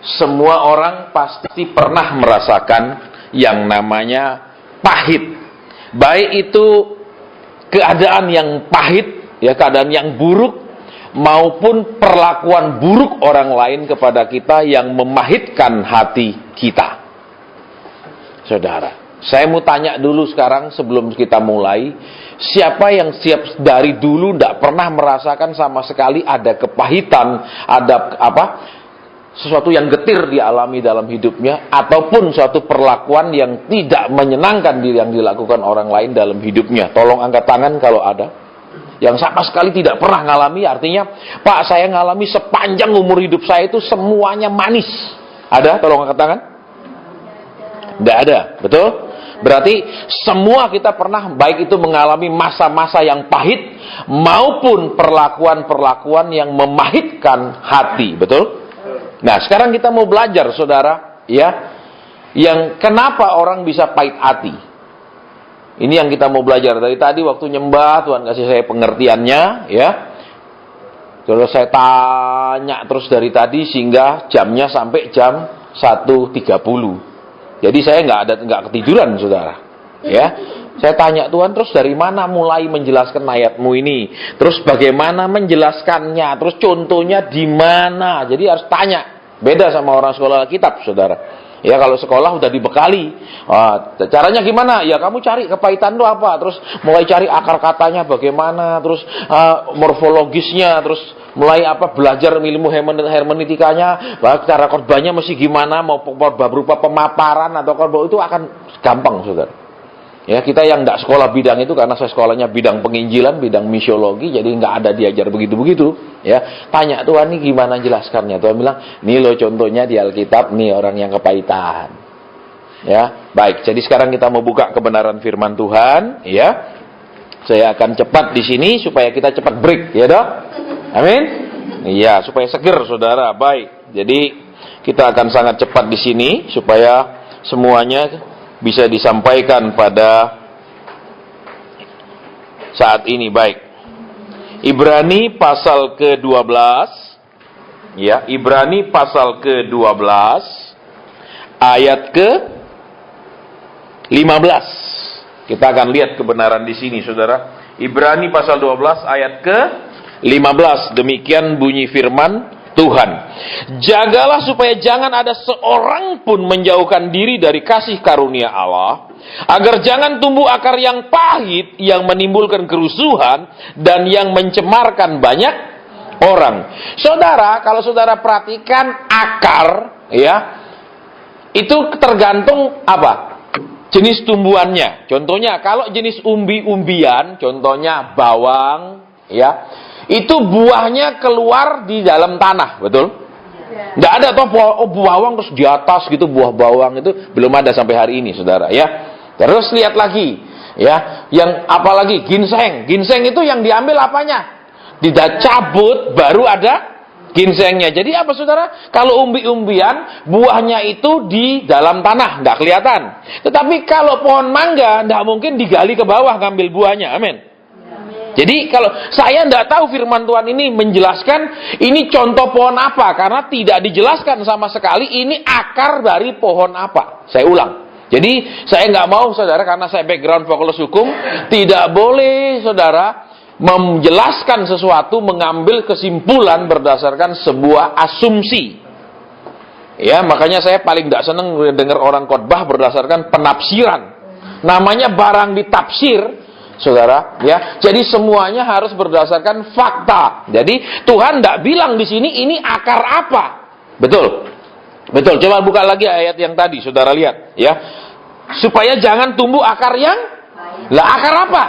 semua orang pasti pernah merasakan yang namanya pahit. Baik itu keadaan yang pahit, ya, keadaan yang buruk, maupun perlakuan buruk orang lain kepada kita yang memahitkan hati kita. Saudara, saya mau tanya dulu sekarang sebelum kita mulai, siapa yang siap dari dulu tidak pernah merasakan sama sekali ada kepahitan, ada sesuatu yang getir dialami dalam hidupnya, ataupun suatu perlakuan yang tidak menyenangkan yang dilakukan orang lain dalam hidupnya? Tolong angkat tangan kalau ada. Yang sama sekali tidak pernah ngalami, artinya, Pak, saya ngalami sepanjang umur hidup saya itu semuanya manis. Ada? Tolong angkat tangan. Tidak ada, betul? Berarti semua kita pernah, baik itu mengalami masa-masa yang pahit maupun perlakuan-perlakuan yang memahitkan hati, betul? Nah, sekarang kita mau belajar, saudara, ya, yang kenapa orang bisa pahit hati. Ini yang kita mau belajar dari tadi waktu nyembah, Tuhan kasih saya pengertiannya, ya. Terus saya tanya terus dari tadi sehingga jamnya sampai jam 1.30. Jadi saya nggak ketiduran, saudara. Ya, saya tanya Tuhan, terus dari mana mulai menjelaskan ayatmu ini? Terus bagaimana menjelaskannya? Terus contohnya di mana? Jadi harus tanya. Beda sama orang sekolah kitab, saudara. Ya, kalau sekolah udah dibekali. Caranya gimana? Ya kamu cari kepahitan itu apa? Terus mulai cari akar katanya bagaimana? Terus morfologisnya, terus mulai belajar ilmu hermeneutikanya, cara khotbahnya mesti gimana, mau berupa pemaparan atau khotbah, itu akan gampang, saudara. Ya, kita yang tidak sekolah bidang itu, karena saya sekolahnya bidang penginjilan, bidang misiologi, jadi nggak ada diajar begitu-begitu. Ya, tanya Tuhan, ini gimana jelaskannya? Tuhan bilang, nih loh contohnya di Alkitab, nih orang yang kepahitan. Ya, baik. Jadi sekarang kita mau buka kebenaran firman Tuhan. Ya, saya akan cepat di sini supaya kita cepat break, ya dok. Amin. Iya, supaya seger, saudara. Baik. Jadi kita akan sangat cepat di sini supaya semuanya bisa disampaikan pada saat ini. Baik. Ibrani pasal ke-12. Ya, Ibrani pasal ke-12 ayat ke-15. Kita akan lihat kebenaran di sini, saudara. Ibrani pasal 12 ayat ke-15. Demikian bunyi firman Tuhan. Jagalah supaya jangan ada seorang pun menjauhkan diri dari kasih karunia Allah, agar jangan tumbuh akar yang pahit yang menimbulkan kerusuhan dan yang mencemarkan banyak orang. Saudara, kalau saudara perhatikan akar, ya, itu tergantung apa? Jenis tumbuhannya. Contohnya, kalau jenis umbi-umbian, contohnya bawang, ya, itu buahnya keluar di dalam tanah, betul? Nggak ada toh bawang terus di atas gitu, buah bawang itu belum ada sampai hari ini, saudara, ya. Terus lihat lagi, ya, yang apalagi ginseng. Ginseng itu yang diambil apanya? Tidak cabut, baru ada ginsengnya. Jadi apa, saudara? Kalau umbi-umbian, buahnya itu di dalam tanah, nggak kelihatan. Tetapi kalau pohon mangga, nggak mungkin digali ke bawah ngambil buahnya, amin. Jadi kalau saya tidak tahu firman Tuhan ini menjelaskan ini contoh pohon apa, karena tidak dijelaskan sama sekali ini akar dari pohon apa. Saya ulang. Jadi saya nggak mau, saudara, karena saya background fakultas hukum, tidak boleh saudara menjelaskan sesuatu, mengambil kesimpulan berdasarkan sebuah asumsi. Ya, makanya saya paling tidak senang dengar orang khotbah berdasarkan penafsiran. Namanya barang ditafsir, saudara, ya. Jadi semuanya harus berdasarkan fakta. Jadi Tuhan tidak bilang di sini ini akar apa. Betul. Betul. Coba buka lagi ayat yang tadi, saudara lihat, ya. Supaya jangan tumbuh akar yang lah, akar apa?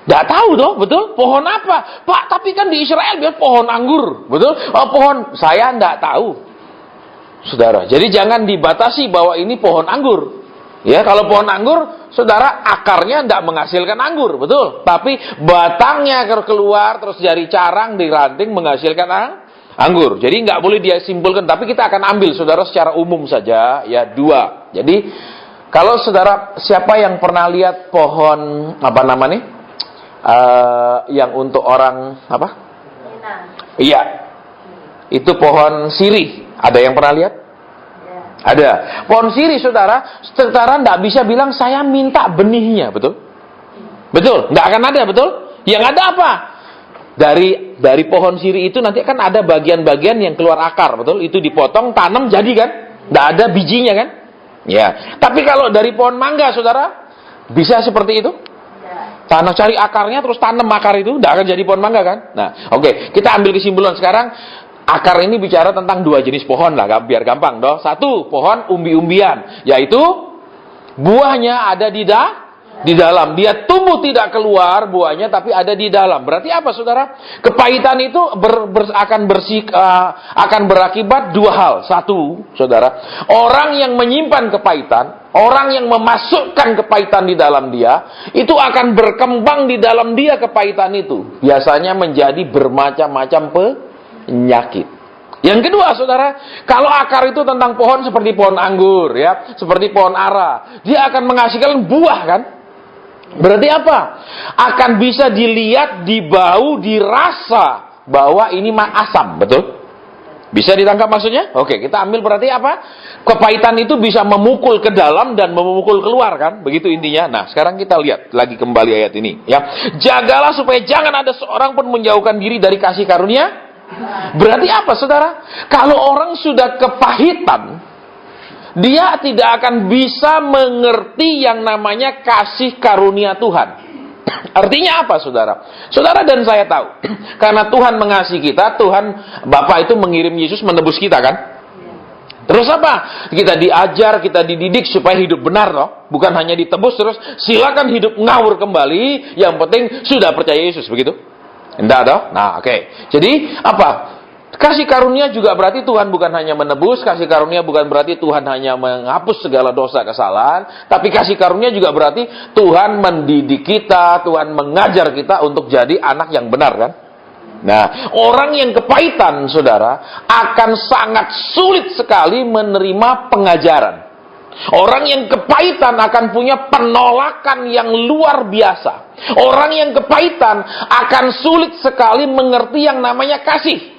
Tidak tahu toh, betul? Pohon apa? Pak, tapi kan di Israel bilang pohon anggur, betul? Oh, pohon, saya tidak tahu, saudara. Jadi jangan dibatasi bahwa ini pohon anggur. Ya, kalau pohon anggur, saudara, akarnya tidak menghasilkan anggur, betul? Tapi batangnya keluar, terus dari carang, di ranting menghasilkan anggur. Jadi nggak boleh dia simpulkan, tapi kita akan ambil, saudara, secara umum saja, ya, dua. Jadi, kalau saudara, siapa yang pernah lihat pohon, apa namanya, yang untuk orang, apa? Iya. Itu pohon sirih. Ada yang pernah lihat? Ada. Pohon sirih, saudara tidak bisa bilang saya minta benihnya, betul? Betul, nggak akan ada, betul? Yang ada apa? Dari pohon sirih itu nanti kan ada bagian-bagian yang keluar akar, betul? Itu dipotong, tanam, jadi kan? Nggak ada bijinya kan? Ya. Tapi kalau dari pohon mangga, saudara, bisa seperti itu? Tanah cari akarnya terus tanam akar itu, nggak akan jadi pohon mangga kan? Nah, oke, kita ambil kesimpulan sekarang. Akar ini bicara tentang dua jenis pohon lah, biar gampang dong. Satu, pohon umbi-umbian, yaitu buahnya ada di dalam. Dia tumbuh tidak keluar buahnya, tapi ada di dalam. Berarti apa, saudara? Kepahitan itu akan berakibat dua hal. Satu, saudara, orang yang menyimpan kepahitan, orang yang memasukkan kepahitan di dalam dia, itu akan berkembang di dalam dia kepahitan itu. Biasanya menjadi bermacam-macam penyakit. Yang kedua, saudara, kalau akar itu tentang pohon seperti pohon anggur, ya, seperti pohon ara, dia akan menghasilkan buah, kan? Berarti apa? Akan bisa dilihat, dibau, dirasa bahwa ini asam, betul? Bisa ditangkap maksudnya? Oke, kita ambil berarti apa? Kepahitan itu bisa memukul ke dalam dan memukul keluar, kan? Begitu intinya. Nah, sekarang kita lihat lagi kembali ayat ini, ya. Jagalah supaya jangan ada seorang pun menjauhkan diri dari kasih karunia. Berarti apa, saudara? Kalau orang sudah kepahitan, dia tidak akan bisa mengerti yang namanya kasih karunia Tuhan. Artinya apa, saudara? Saudara dan saya tahu, karena Tuhan mengasihi kita, Tuhan Bapa itu mengirim Yesus menebus kita, kan? Terus apa? Kita diajar, kita dididik supaya hidup benar, loh. Bukan hanya ditebus terus silakan hidup ngawur kembali, yang penting sudah percaya Yesus, begitu? Enggak dong? Nah, oke. Jadi, apa? Kasih karunia juga berarti Tuhan bukan hanya menebus, kasih karunia bukan berarti Tuhan hanya menghapus segala dosa kesalahan, tapi kasih karunia juga berarti Tuhan mendidik kita, Tuhan mengajar kita untuk jadi anak yang benar, kan? Nah, orang yang kepahitan, saudara, akan sangat sulit sekali menerima pengajaran. Orang yang kepahitan akan punya penolakan yang luar biasa. Orang yang kepahitan akan sulit sekali mengerti yang namanya kasih.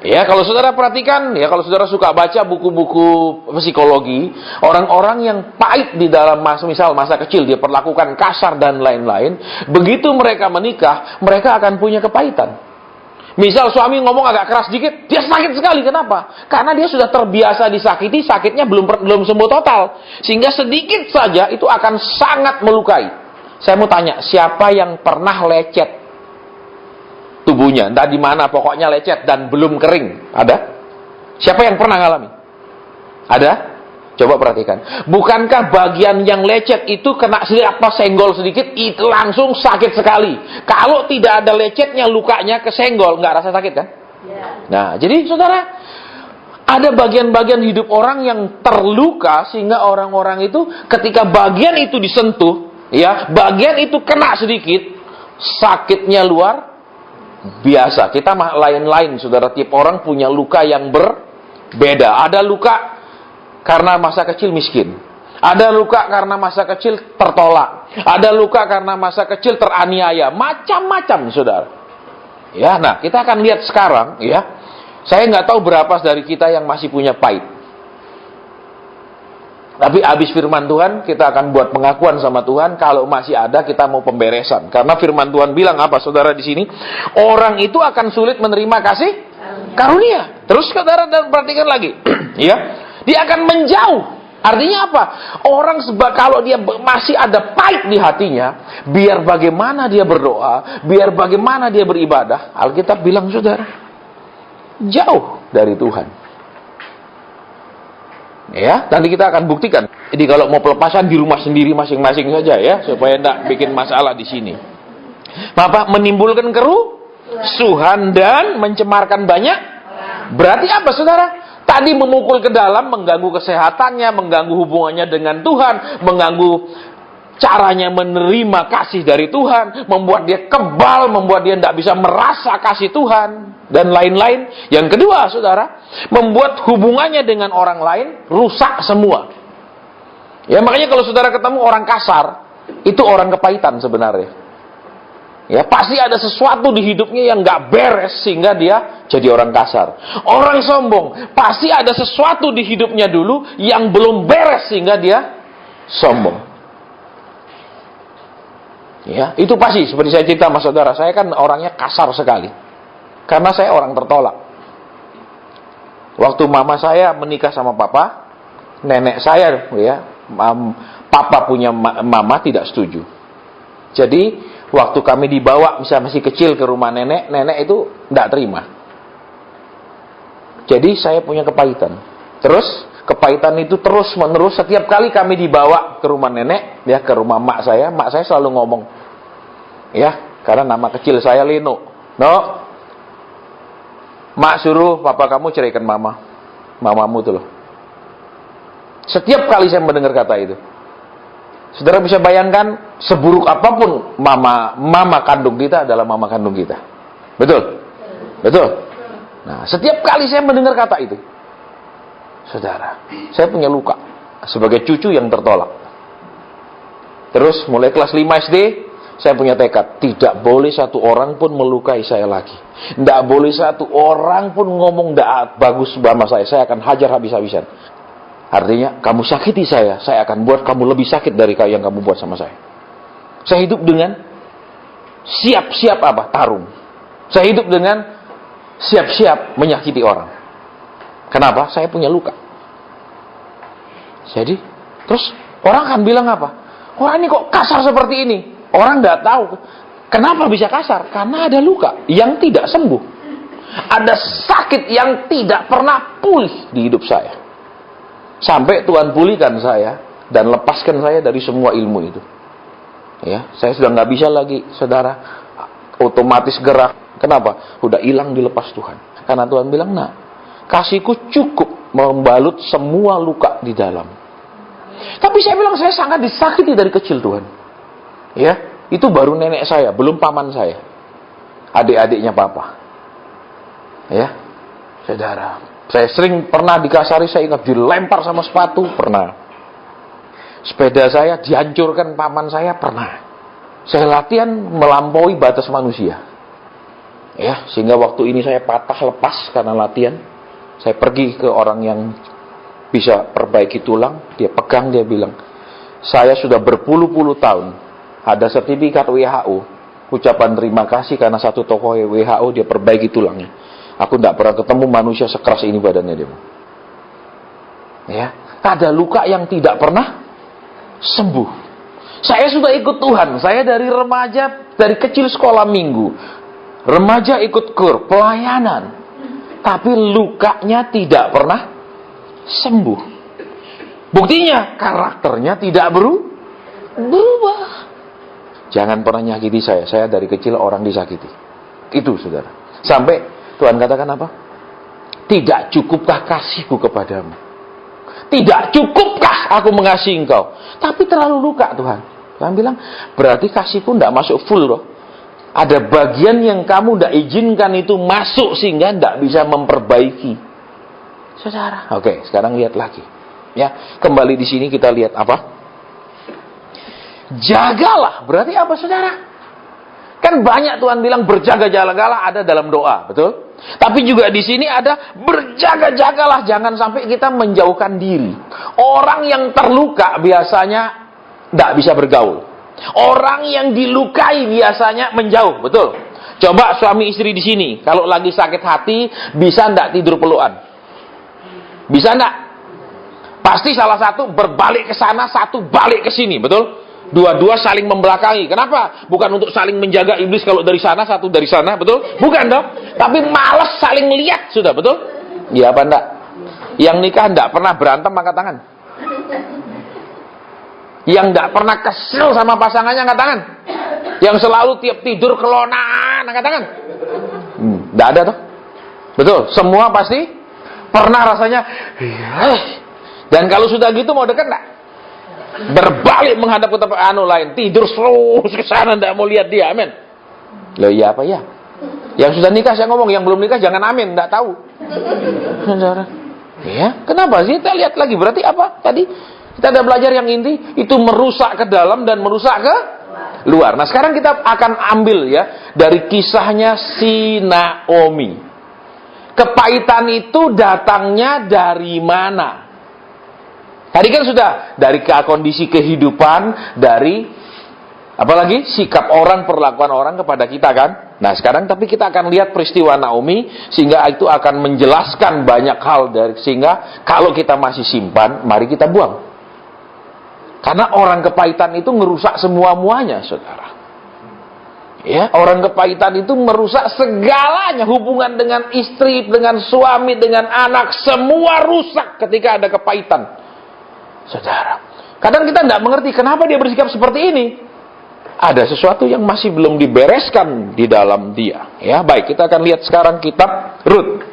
Ya, kalau saudara perhatikan, ya kalau saudara suka baca buku-buku psikologi, orang-orang yang pahit di dalam masa kecil, dia perlakukan kasar dan lain-lain, begitu mereka menikah, mereka akan punya kepahitan. Misal suami ngomong agak keras dikit, dia sakit sekali. Kenapa? Karena dia sudah terbiasa disakiti, sakitnya belum sembuh total. Sehingga sedikit saja itu akan sangat melukai. Saya mau tanya, siapa yang pernah lecet tubuhnya? Entah di mana, pokoknya lecet dan belum kering. Ada? Siapa yang pernah ngalami? Ada? Coba perhatikan. Bukankah bagian yang lecet itu kena senggol sedikit, itu langsung sakit sekali. Kalau tidak ada lecetnya, lukanya kesenggol, nggak rasa sakit, kan? Nah, jadi saudara, ada bagian-bagian hidup orang yang terluka, sehingga orang-orang itu ketika bagian itu disentuh, ya, bagian itu kena sedikit, sakitnya luar biasa. Kita lain-lain, saudara. Tiap orang punya luka yang berbeda. Ada luka karena masa kecil miskin. Ada luka karena masa kecil tertolak. Ada luka karena masa kecil teraniaya. Macam-macam, saudara. Ya, nah, kita akan lihat sekarang, ya. Saya nggak tahu berapa dari kita yang masih punya pahit. Tapi habis firman Tuhan, kita akan buat pengakuan sama Tuhan. Kalau masih ada, kita mau pemberesan. Karena firman Tuhan bilang apa, saudara, di sini? Orang itu akan sulit menerima kasih karunia. Terus saudara perhatikan lagi, ya. Dia akan menjauh. Artinya apa? Orang kalau dia masih ada pahit di hatinya, biar bagaimana dia berdoa, biar bagaimana dia beribadah, Alkitab bilang, saudara, jauh dari Tuhan. Ya, nanti kita akan buktikan. Jadi kalau mau pelepasan di rumah sendiri masing-masing saja, ya, supaya tidak bikin masalah di sini. Apa? Menimbulkan kerusuhan dan mencemarkan banyak. Berarti apa, saudara? Tadi memukul ke dalam, mengganggu kesehatannya, mengganggu hubungannya dengan Tuhan, mengganggu caranya menerima kasih dari Tuhan, membuat dia kebal, membuat dia tidak bisa merasa kasih Tuhan, dan lain-lain. Yang kedua, saudara, membuat hubungannya dengan orang lain rusak semua. Ya, makanya kalau saudara ketemu orang kasar, itu orang kepahitan sebenarnya. Ya, pasti ada sesuatu di hidupnya yang nggak beres sehingga dia jadi orang kasar. Orang sombong, pasti ada sesuatu di hidupnya dulu yang belum beres sehingga dia sombong. Ya, itu pasti. Seperti saya cerita sama saudara, saya kan orangnya kasar sekali. Karena saya orang tertolak. Waktu mama saya menikah sama papa, nenek saya, ya, papa punya mama tidak setuju. Jadi waktu kami dibawa misalnya masih kecil ke rumah nenek, nenek itu tidak terima. Jadi saya punya kepahitan. Terus kepahitan itu terus menerus. Setiap kali kami dibawa ke rumah nenek, ya, ke rumah mak saya selalu ngomong, ya, karena nama kecil saya Leno. No, mak suruh papa kamu ceraikan mamamu tuh loh. Setiap kali saya mendengar kata itu, saudara bisa bayangkan seburuk apapun mama kandung kita adalah mama kandung kita. Betul? Betul? Nah, setiap kali saya mendengar kata itu, saudara, saya punya luka sebagai cucu yang tertolak. Terus mulai kelas 5 SD, saya punya tekad, tidak boleh satu orang pun melukai saya lagi. Tidak boleh satu orang pun ngomong tidak bagus sama saya akan hajar habis-habisan. Artinya, kamu sakiti saya akan buat kamu lebih sakit dari yang kamu buat sama saya. Saya hidup dengan siap-siap tarung. Saya hidup dengan siap-siap menyakiti orang. Kenapa? Saya punya luka. Jadi, terus orang akan bilang apa? Orang ini kok kasar seperti ini? Orang tidak tahu. Kenapa bisa kasar? Karena ada luka yang tidak sembuh. Ada sakit yang tidak pernah pulih di hidup saya. Sampai Tuhan pulihkan saya dan lepaskan saya dari semua ilmu itu. Ya, saya sudah nggak bisa lagi, saudara, otomatis gerak. Kenapa? Udah hilang dilepas Tuhan. Karena Tuhan bilang, nah, kasihku cukup membalut semua luka di dalam. Tapi saya bilang, saya sangat disakiti dari kecil Tuhan. Ya, itu baru nenek saya, belum paman saya, adik-adiknya papa. Ya, saudara, saya sering pernah dikasari, saya ingat dilempar sama sepatu, pernah. Sepeda saya dihancurkan paman saya, pernah. Saya latihan melampaui batas manusia. Ya, sehingga waktu ini saya patah lepas karena latihan. Saya pergi ke orang yang bisa perbaiki tulang, dia pegang, dia bilang, saya sudah berpuluh-puluh tahun, ada sertifikat WHO, ucapan terima kasih karena satu tokoh WHO dia perbaiki tulangnya. Aku tidak pernah ketemu manusia sekeras ini badannya dia. Ya, ada luka yang tidak pernah sembuh. Saya sudah ikut Tuhan, saya dari remaja, dari kecil sekolah minggu, remaja ikut kur, pelayanan, tapi lukanya tidak pernah sembuh. Buktinya karakternya tidak berubah. Jangan pernah nyakiti saya dari kecil orang disakiti. Itu saudara. Sampai Tuhan katakan apa? Tidak cukupkah kasihku kepadamu? Tidak cukupkah aku mengasihi engkau? Tapi terlalu luka Tuhan. Tuhan bilang, berarti kasihku tidak masuk full loh. Ada bagian yang kamu tidak izinkan itu masuk sehingga tidak bisa memperbaiki. Saudara. Oke, sekarang lihat lagi. Ya, kembali di sini kita lihat apa? Jagalah. Berarti apa saudara? Kan banyak Tuhan bilang berjaga-jagalah ada dalam doa, betul? Tapi juga di sini ada berjaga-jagalah, jangan sampai kita menjauhkan diri. Orang yang terluka biasanya tidak bisa bergaul. Orang yang dilukai biasanya menjauh, betul? Coba suami istri di sini, kalau lagi sakit hati, bisa tidak tidur pelukan? Bisa tidak? Pasti salah satu berbalik ke sana, satu balik ke sini, betul? Dua-dua saling membelakangi. Kenapa? Bukan untuk saling menjaga iblis kalau dari sana, satu dari sana, betul? Bukan dong. Tapi malas saling lihat, sudah, betul? Iya apa enggak? Yang nikah enggak pernah berantem, angkat tangan. Yang enggak pernah kesel sama pasangannya, angkat tangan. Yang selalu tiap tidur kelonan, angkat tangan. Enggak ada toh? Betul? Semua pasti pernah rasanya. Dan kalau sudah gitu mau dekat enggak? Berbalik menghadap ke tempat lain, tidur terus ke sana, tidak mau lihat dia, amin. Loh iya apa ya? Yang sudah nikah saya ngomong, yang belum nikah jangan amin, tidak tahu. Ya, kenapa sih? Kita lihat lagi, berarti apa tadi? Kita ada belajar yang inti, itu merusak ke dalam dan merusak ke luar. Nah, sekarang kita akan ambil ya dari kisahnya si Naomi. Kepahitan itu datangnya dari mana? Tadi kan sudah dari kondisi kehidupan, dari apalagi sikap orang, perlakuan orang kepada kita kan. Nah, sekarang tapi kita akan lihat peristiwa Naomi sehingga itu akan menjelaskan banyak hal sehingga kalau kita masih simpan, mari kita buang. Karena orang kepahitan itu merusak semua-muanya, saudara. Ya, orang kepahitan itu merusak segalanya, hubungan dengan istri, dengan suami, dengan anak, semua rusak ketika ada kepahitan. Saudara, kadang kita tidak mengerti kenapa dia bersikap seperti ini. Ada sesuatu yang masih belum dibereskan di dalam dia. Ya, baik, kita akan lihat sekarang kitab Rut.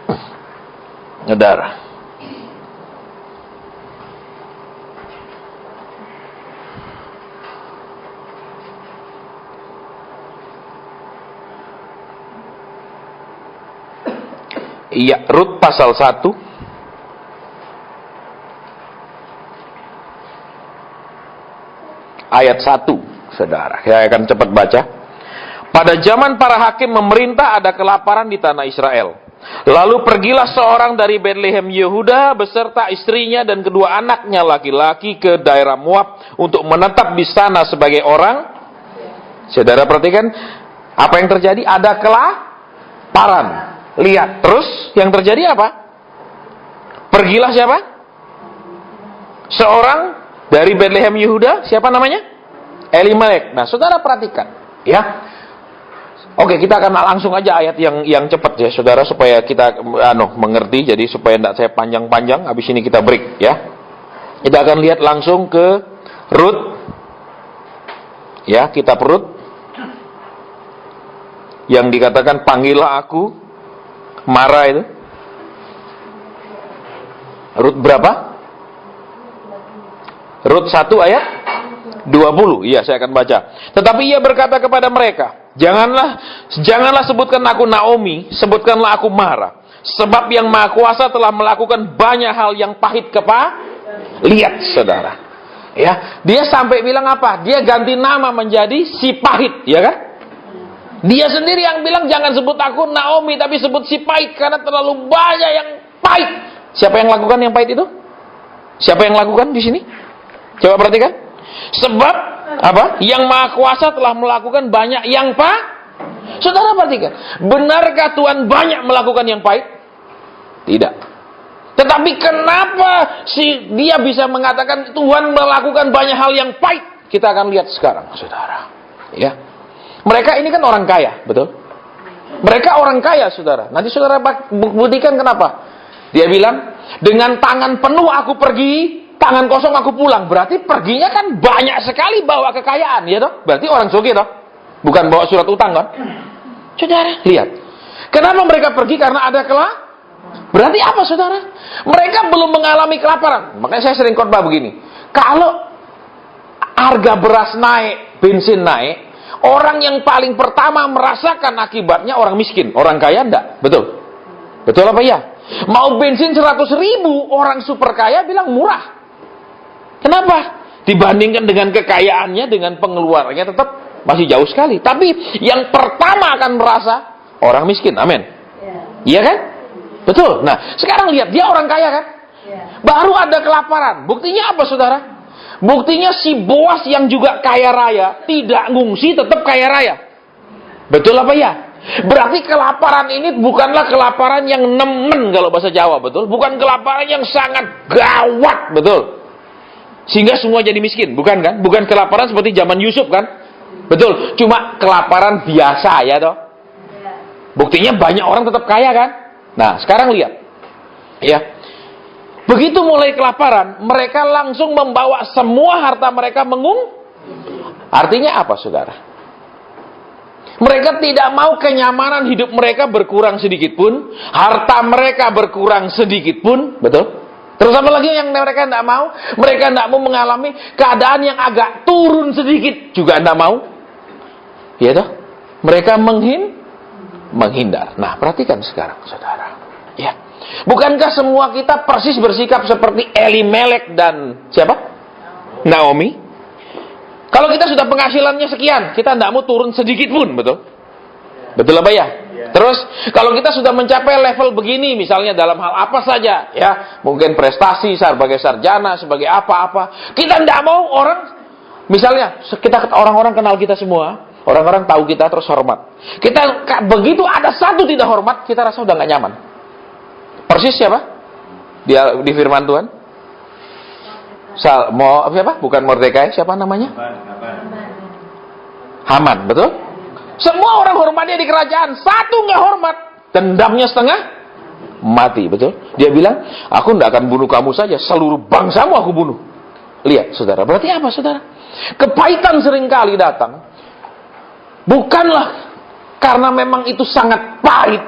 Saudara. Iya, Rut pasal 1 ayat 1, saudara. Saya akan cepat baca. Pada zaman para hakim memerintah ada kelaparan di tanah Israel. Lalu pergilah seorang dari Bethlehem Yehuda beserta istrinya dan kedua anaknya laki-laki ke daerah Moab untuk menetap di sana sebagai orang. Saudara perhatikan apa yang terjadi? Ada kelaparan. Lihat, terus yang terjadi apa? Pergilah siapa? Seorang dari Bethlehem Yehuda, siapa namanya? Elimelek. Nah, saudara perhatikan, ya. Oke, kita akan langsung aja ayat yang cepat ya, saudara, supaya kita mengerti. Jadi supaya tidak saya panjang-panjang. Habis ini kita break, ya. Kita akan lihat langsung ke Rut, ya, kitab Rut, yang dikatakan panggillah aku. Marah itu. Rut berapa? Rut 1 ayat 20. Iya, saya akan baca. Tetapi ia berkata kepada mereka, Janganlah sebutkan aku Naomi, sebutkanlah aku Mara. Sebab yang Maha Kuasa telah melakukan banyak hal yang pahit Lihat, saudara. Ya, dia sampai bilang apa? Dia ganti nama menjadi si pahit, ya kan? Dia sendiri yang bilang jangan sebut aku Naomi tapi sebut si pahit karena terlalu banyak yang pahit. Siapa yang lakukan yang pahit itu? Siapa yang lakukan di sini? Coba perhatikan. Sebab apa? Yang Maha Kuasa telah melakukan banyak yang Saudara perhatikan. Benarkah Tuhan banyak melakukan yang pahit? Tidak. Tetapi kenapa dia bisa mengatakan Tuhan melakukan banyak hal yang pahit? Kita akan lihat sekarang, saudara. Ya. Mereka ini kan orang kaya, betul? Mereka orang kaya, saudara. Nanti saudara buktikan kenapa. Dia bilang, dengan tangan penuh aku pergi, tangan kosong aku pulang. Berarti perginya kan banyak sekali bawa kekayaan, ya toh? Berarti orang sugih toh? Bukan bawa surat utang kan? Saudara, lihat. Kenapa mereka pergi? Karena ada Berarti apa, saudara? Mereka belum mengalami kelaparan. Makanya saya sering khotbah begini. Kalau harga beras naik, bensin naik, orang yang paling pertama merasakan akibatnya orang miskin. Orang kaya enggak. Betul? Betul apa ya? Mau bensin 100.000, orang super kaya bilang murah. Kenapa? Dibandingkan dengan kekayaannya, dengan pengeluarannya tetap masih jauh sekali. Tapi yang pertama akan merasa orang miskin. Amin. Iya kan? Betul. Nah, sekarang lihat, dia orang kaya kan? Baru ada kelaparan. Buktinya apa, saudara? Buktinya si Boas yang juga kaya raya, tidak ngungsi, tetap kaya raya. Betul apa ya? Berarti kelaparan ini bukanlah kelaparan yang nemen kalau bahasa Jawa, betul? Bukan kelaparan yang sangat gawat, betul? Sehingga semua jadi miskin, bukan kan? Bukan kelaparan seperti zaman Yusuf kan? Betul, cuma kelaparan biasa ya toh? Buktinya banyak orang tetap kaya kan? Nah, sekarang lihat. Ya. Begitu mulai kelaparan, mereka langsung membawa semua harta mereka Artinya apa, saudara? Mereka tidak mau kenyamanan hidup mereka berkurang sedikit pun, harta mereka berkurang sedikit pun, betul? Terus apa lagi yang mereka tidak mau? Mereka tidak mau mengalami keadaan yang agak turun sedikit, juga tidak mau. Ya toh? Mereka menghindar. Nah, perhatikan sekarang, saudara. Ya. Bukankah semua kita persis bersikap seperti Elimelek dan siapa? Naomi. Kalau kita sudah penghasilannya sekian, kita tidak mau turun sedikit pun, betul? Betul apa ya? Terus, kalau kita sudah mencapai level begini, misalnya dalam hal apa saja, ya, mungkin prestasi, sebagai sarjana, sebagai apa-apa, kita tidak mau orang, misalnya, orang-orang kenal kita semua, orang-orang tahu kita terus hormat. Kita, begitu ada satu tidak hormat, kita rasa udah nggak nyaman. Persis siapa? Di firman Tuhan? Siapa? Bukan Mordekai, siapa namanya? Haman, betul? Semua orang hormatnya di kerajaan, satu nggak hormat, dendamnya setengah mati, betul? Dia bilang, aku tidak akan bunuh kamu saja, seluruh bangsamu aku bunuh. Lihat, saudara, berarti apa, saudara? Kepahitan seringkali datang, bukanlah karena memang itu sangat pahit,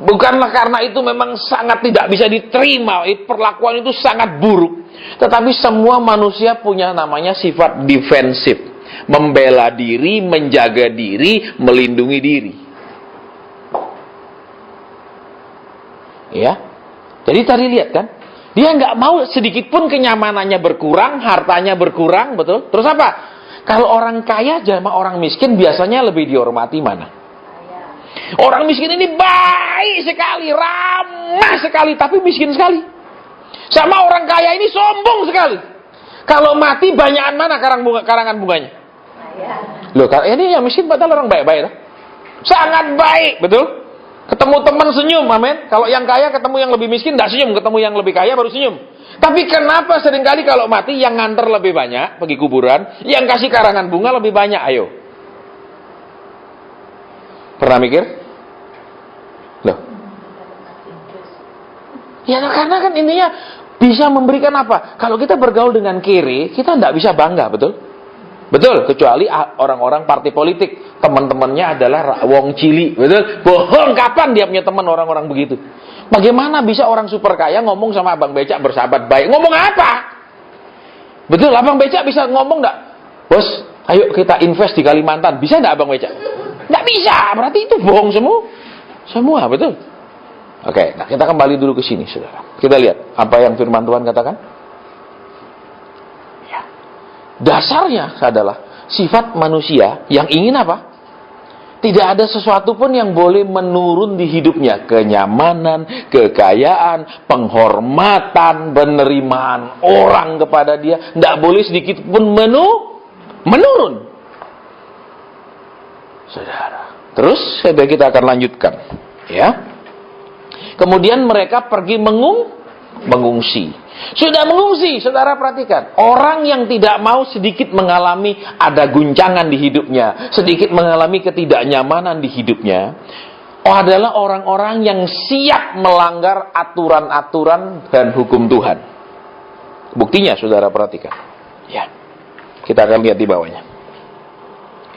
bukanlah karena itu memang sangat tidak bisa diterima, perlakuan itu sangat buruk. Tetapi semua manusia punya namanya sifat defensif, membela diri, menjaga diri, melindungi diri. Ya, jadi tadi lihat kan, dia nggak mau sedikit pun kenyamanannya berkurang, hartanya berkurang, betul? Terus apa? Kalau orang kaya sama orang miskin biasanya lebih dihormati mana? Orang miskin ini baik sekali, ramah sekali, tapi miskin sekali. Sama orang kaya ini sombong sekali. Kalau mati banyakan mana karangan bunganya? Loh, ini yang miskin padahal orang baik-baik. Sangat baik, betul? Ketemu teman senyum, amin. Kalau yang kaya ketemu yang lebih miskin tidak senyum, ketemu yang lebih kaya baru senyum. Tapi kenapa seringkali kalau mati yang nganter lebih banyak pergi kuburan, yang kasih karangan bunga lebih banyak? Ayo. Pernah mikir? Loh. Ya karena kan intinya bisa memberikan apa? Kalau kita bergaul dengan kiri, kita tidak bisa bangga, betul? Betul, kecuali orang-orang partai politik, teman-temannya adalah wong cili, betul? Bohong, kapan dia punya teman orang-orang begitu? Bagaimana bisa orang super kaya ngomong sama abang becak bersahabat baik? Ngomong apa? Betul, abang becak bisa ngomong enggak? Bos, ayo kita invest di Kalimantan. Bisa enggak abang becak? Enggak bisa, berarti itu bohong semua, betul? Oke, nah kita kembali dulu ke sini, saudara. Kita lihat apa yang firman Tuhan katakan. Ya. Dasarnya adalah sifat manusia yang ingin apa? Tidak ada sesuatu pun yang boleh menurun di hidupnya. Kenyamanan, kekayaan, penghormatan, penerimaan orang kepada dia. Tidak boleh sedikit pun menurun. Saudara. Terus kita akan lanjutkan. Ya. Kemudian mereka pergi mengungsi. Sudah mengungsi, saudara perhatikan. Orang yang tidak mau sedikit mengalami ada guncangan di hidupnya, sedikit mengalami ketidaknyamanan di hidupnya, adalah orang-orang yang siap melanggar aturan-aturan dan hukum Tuhan. Buktinya, saudara perhatikan. Ya, kita akan lihat di bawahnya.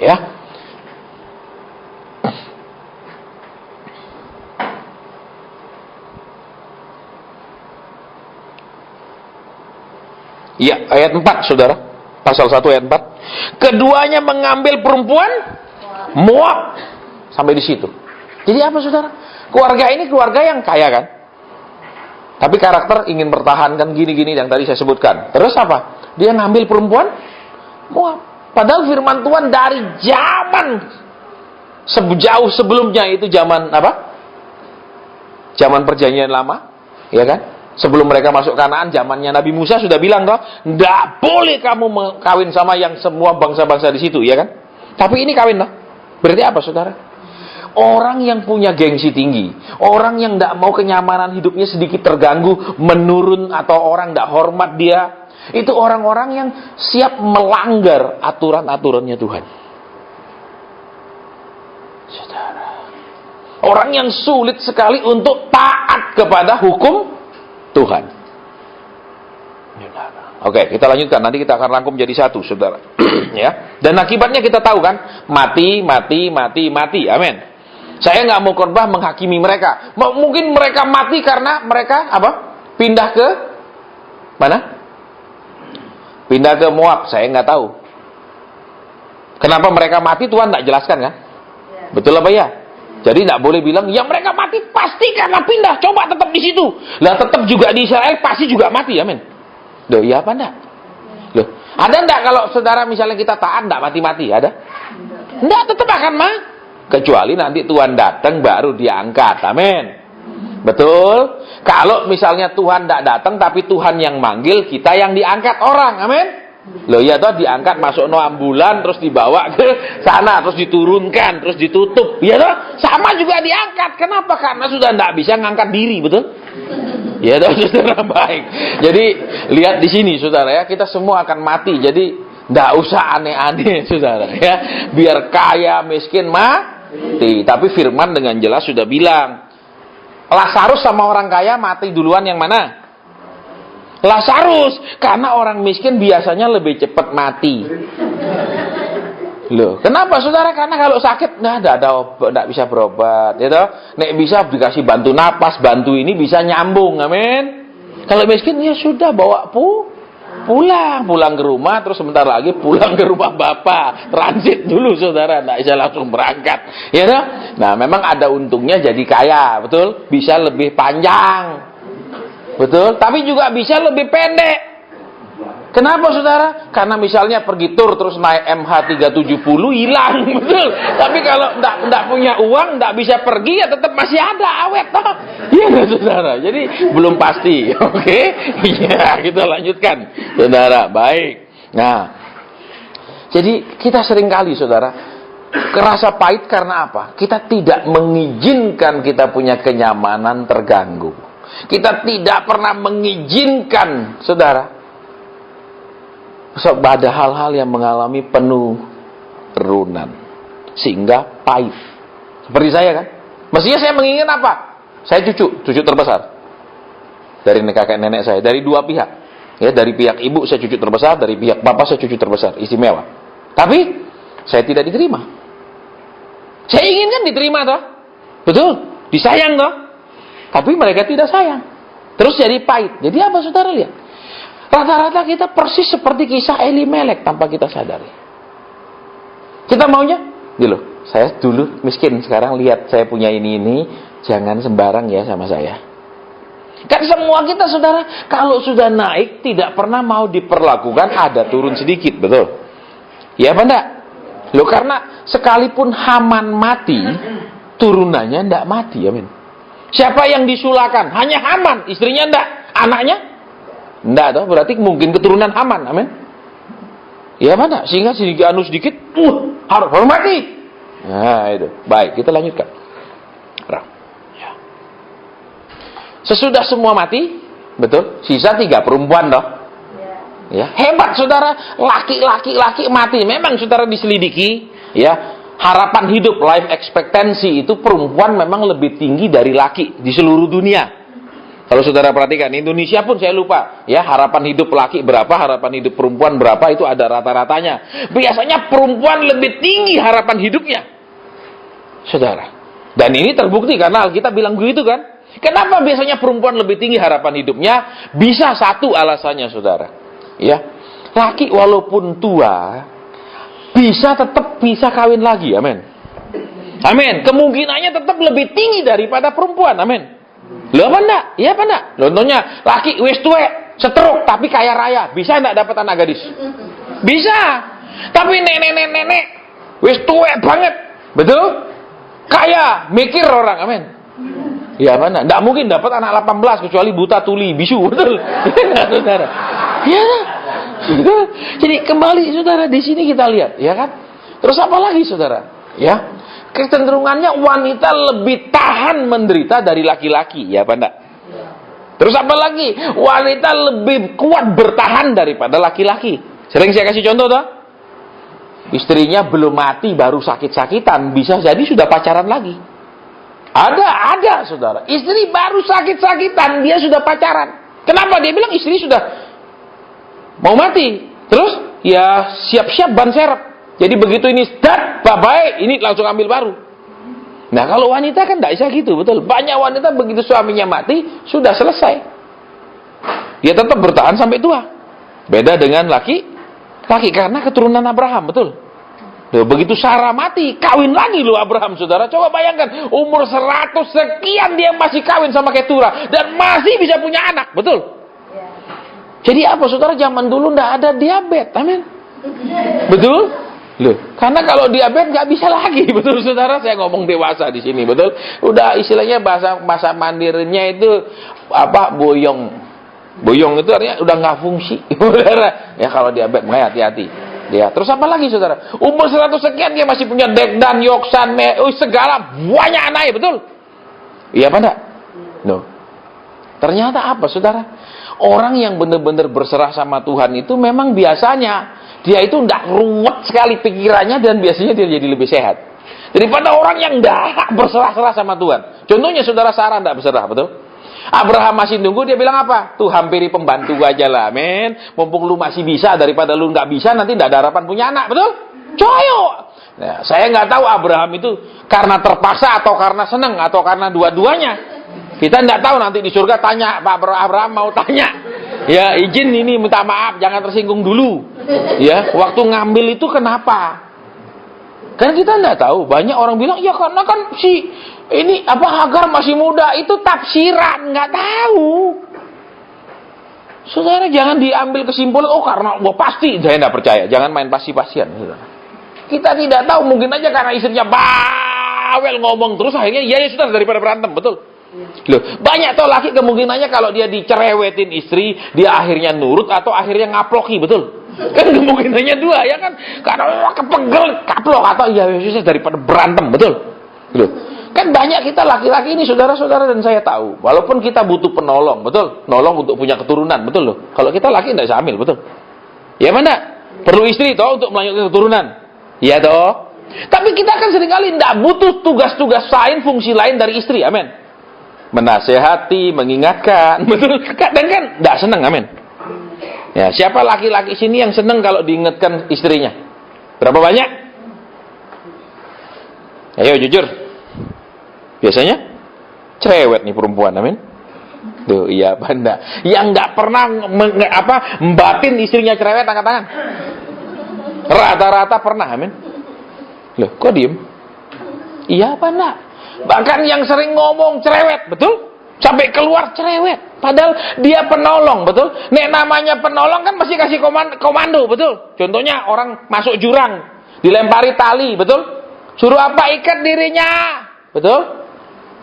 Ya. Ya, ayat 4, saudara. Pasal 1 ayat 4. Keduanya mengambil perempuan Moab. Sampai di situ. Jadi apa, saudara? Keluarga ini keluarga yang kaya kan? Tapi karakter ingin pertahankan gini-gini yang tadi saya sebutkan. Terus apa? Dia ngambil perempuan Moab. Padahal firman Tuhan dari zaman jauh sebelumnya itu zaman apa? Zaman perjanjian lama, ya kan? Sebelum mereka masuk Kanaan, zamannya Nabi Musa sudah bilang toh, nggak boleh kamu kawin sama yang semua bangsa-bangsa di situ, ya kan? Tapi ini kawin toh. Berarti apa, saudara? Orang yang punya gengsi tinggi, orang yang nggak mau kenyamanan hidupnya sedikit terganggu, menurun atau orang nggak hormat dia, itu orang-orang yang siap melanggar aturan-aturannya Tuhan. Saudara, orang yang sulit sekali untuk taat kepada hukum Tuhan. Oke, kita lanjutkan. Nanti kita akan rangkum jadi satu, saudara. Ya. Dan akibatnya kita tahu kan, mati. Amin. Saya nggak mau khotbah menghakimi mereka. Mungkin mereka mati karena mereka apa? Pindah ke mana? Pindah ke Moab. Saya nggak tahu. Kenapa mereka mati? Tuhan nggak jelaskan kan? Betul apa ya? Jadi tidak boleh bilang, ya mereka mati pasti karena pindah. Coba tetap di situ. Lah tetap juga di Israel pasti juga mati, amin. Loh, iya apa enggak? Loh, Ada enggak kalau saudara misalnya kita taat enggak mati-mati? Ada? Enggak, tetap akan mati. Kecuali nanti Tuhan datang baru diangkat. Amin. Betul? Kalau misalnya Tuhan enggak datang tapi Tuhan yang manggil, kita yang diangkat orang. Amin. Loh ya toh, diangkat masuk no ambulan terus dibawa ke sana terus diturunkan terus ditutup. Ya toh, sama juga diangkat. Kenapa? Karena sudah enggak bisa ngangkat diri, betul? Ya toh, saudara, baik. Jadi lihat di sini saudara ya, kita semua akan mati. Jadi enggak usah aneh-aneh saudara ya. Biar kaya miskin mati. Tapi firman dengan jelas sudah bilang, Lazarus sama orang kaya mati duluan yang mana? Lazarus, karena orang miskin biasanya lebih cepat mati. Loh, kenapa saudara? Karena kalau sakit, nggak bisa berobat, ya toh? Nek bisa dikasih bantu napas, bantu ini bisa nyambung, amin. Kalau miskin ya sudah bawa pulang ke rumah, terus sebentar lagi pulang ke rumah bapak, transit dulu saudara, nggak bisa langsung berangkat, ya toh? Nah, memang ada untungnya jadi kaya, betul? Bisa lebih panjang. Betul, tapi juga bisa lebih pendek. Kenapa saudara? Karena misalnya pergi tur terus naik MH370 hilang, betul. Tapi kalau enggak punya uang, enggak bisa pergi ya tetap masih ada awet toh. Iya saudara. Jadi belum pasti. Oke? Iya, kita lanjutkan. Saudara, baik. Nah, jadi kita seringkali saudara kerasa pahit karena apa? Kita tidak mengizinkan kita punya kenyamanan terganggu. Kita tidak pernah mengizinkan, saudara, ada hal-hal yang mengalami penurunan, sehingga pahit. Seperti saya kan, mestinya saya menginginkan apa? Saya cucu terbesar dari kakek nenek saya, dari dua pihak. Ya, dari pihak ibu saya cucu terbesar, dari pihak bapak saya cucu terbesar, istimewa. Tapi saya tidak diterima. Saya inginkan diterima toh, betul, disayang toh. Tapi mereka tidak sayang. Terus jadi pahit. Jadi apa saudara lihat? Rata-rata kita persis seperti kisah Elimelek tanpa kita sadari. Kita maunya, gitu. Saya dulu miskin, sekarang lihat saya punya ini, jangan sembarang ya sama saya. Kan semua kita saudara, kalau sudah naik tidak pernah mau diperlakukan ada turun sedikit, betul? Ya apa enggak? Loh, karena sekalipun Haman mati, turunannya enggak mati, amin. Siapa yang disulakan? Hanya Haman, istrinya enggak, anaknya enggak toh, berarti mungkin keturunan Haman, amin. Ya mana? Sehingga sedikit harus hormati. Nah, itu. Baik, kita lanjutkan. Ya. Sesudah semua mati, betul? Sisa 3 perempuan toh. Ya, hebat saudara, laki-laki mati. Memang saudara diselidiki, ya. Harapan hidup, life expectancy itu perempuan memang lebih tinggi dari laki di seluruh dunia. Kalau saudara perhatikan, Indonesia pun saya lupa, ya, harapan hidup laki berapa, harapan hidup perempuan berapa, itu ada rata-ratanya. Biasanya perempuan lebih tinggi harapan hidupnya, saudara. Dan ini terbukti karena Alkitab bilang begitu kan. Kenapa biasanya perempuan lebih tinggi harapan hidupnya? Bisa satu alasannya saudara, ya, laki walaupun tua tetap bisa kawin lagi, amin. Amin. Kemungkinannya tetap lebih tinggi daripada perempuan, amin. Loh apa enggak? Iya apa enggak? Contohnya, laki wis tuwek, stroke tapi kaya raya, bisa enggak dapat anak gadis? Bisa. Tapi nenek wis tuwek banget, betul? Kaya, mikir orang, amin. Iya apa enggak? Enggak mungkin dapat anak 18 kecuali buta tuli bisu, betul? Saudara. Iya. Jadi kembali saudara, di sini kita lihat, ya kan? Terus apa lagi saudara? Ya, kecenderungannya wanita lebih tahan menderita dari laki-laki, ya apa enggak? Terus apa lagi? Wanita lebih kuat bertahan daripada laki-laki. Sering saya kasih contoh toh. Istrinya belum mati baru sakit-sakitan, bisa jadi sudah pacaran lagi. Ada saudara, istri baru sakit-sakitan dia sudah pacaran. Kenapa? Dia bilang istri sudah mau mati, terus ya siap-siap ban serep. Jadi begitu ini bye-bye, ini langsung ambil baru. Nah kalau wanita kan tidak bisa gitu, betul. Banyak wanita begitu suaminya mati sudah selesai, dia tetap bertahan sampai tua. Beda dengan laki karena keturunan Abraham, betul. Loh, begitu Sarah mati, kawin lagi loh Abraham, saudara. Coba bayangkan, umur 100 sekian dia masih kawin sama Keturah dan masih bisa punya anak, betul. Jadi apa saudara, zaman dulu nggak ada diabetes, amin. Betul? Loh, karena kalau diabetes nggak bisa lagi, betul saudara? Saya ngomong dewasa di sini, betul? Udah istilahnya bahasa mandirinya itu apa, boyong. Boyong itu artinya udah nggak fungsi, saudara. Ya kalau diabetes, makanya hati-hati. Ya, terus apa lagi saudara? Umur 100 sekian dia masih punya dekdan, yoksan, segala banyak anaknya, betul? Iya apa enggak? No. Ternyata apa saudara? Orang yang benar-benar berserah sama Tuhan itu memang biasanya dia itu tidak ruwet sekali pikirannya, dan biasanya dia jadi lebih sehat daripada orang yang tidak berserah-serah sama Tuhan. Contohnya saudara Sarah tidak berserah, betul? Abraham masih nunggu, dia bilang apa? Tuh hampiri pembantu aja lah, men. Mumpung lu masih bisa, daripada lu nggak bisa nanti tidak ada harapan punya anak, betul? Coyo. Nah, saya nggak tahu Abraham itu karena terpaksa atau karena senang atau karena dua-duanya. Kita tidak tahu, nanti di surga tanya, Pak Abraham mau tanya. Ya, izin ini minta maaf, jangan tersinggung dulu. Ya, waktu ngambil itu kenapa? Karena kita tidak tahu. Banyak orang bilang, ya karena kan si ini apa Hagar masih muda, itu tafsiran, nggak tahu. Saudara jangan diambil kesimpulan, oh karena pasti, saya tidak percaya. Jangan main pasti-pastian, saudara. Kita tidak tahu, mungkin aja karena istrinya bawel ngomong terus, akhirnya ya sudah, daripada berantem, betul? Loh, banyak tuh laki kemungkinannya kalau dia dicerewetin istri, dia akhirnya nurut atau akhirnya ngaploki, betul? Kan kemungkinannya dua, ya kan? Karena kepegel, kaplok, atau ya susah daripada berantem, betul? Loh, kan banyak kita laki-laki ini, saudara-saudara, dan saya tahu, walaupun kita butuh penolong, betul? Nolong untuk punya keturunan, betul loh? Kalau kita laki tidak bisa hamil, betul? Ya mana? Perlu istri toh untuk melanjutkan keturunan. Ya toh? Tapi kita kan seringkali tidak butuh tugas-tugas lain, fungsi lain dari istri, amin. Menasehati, mengingatkan, betul? Kadang kan tidak senang, amin. Ya, siapa laki-laki sini yang senang kalau diingatkan istrinya? Berapa banyak? Ayo jujur. Biasanya cerewet nih perempuan, amin. Tuh, iya apa enggak? Yang enggak pernah membatin istrinya cerewet, angkat tangan. Rata-rata pernah, amin. Loh, kok diem? Iya apa enggak? Bahkan yang sering ngomong cerewet, betul? Sampai keluar cerewet. Padahal dia penolong, betul? Nek namanya penolong kan mesti kasih komando, betul? Contohnya orang masuk jurang, dilempari tali, betul? Suruh apa? Ikat dirinya, betul?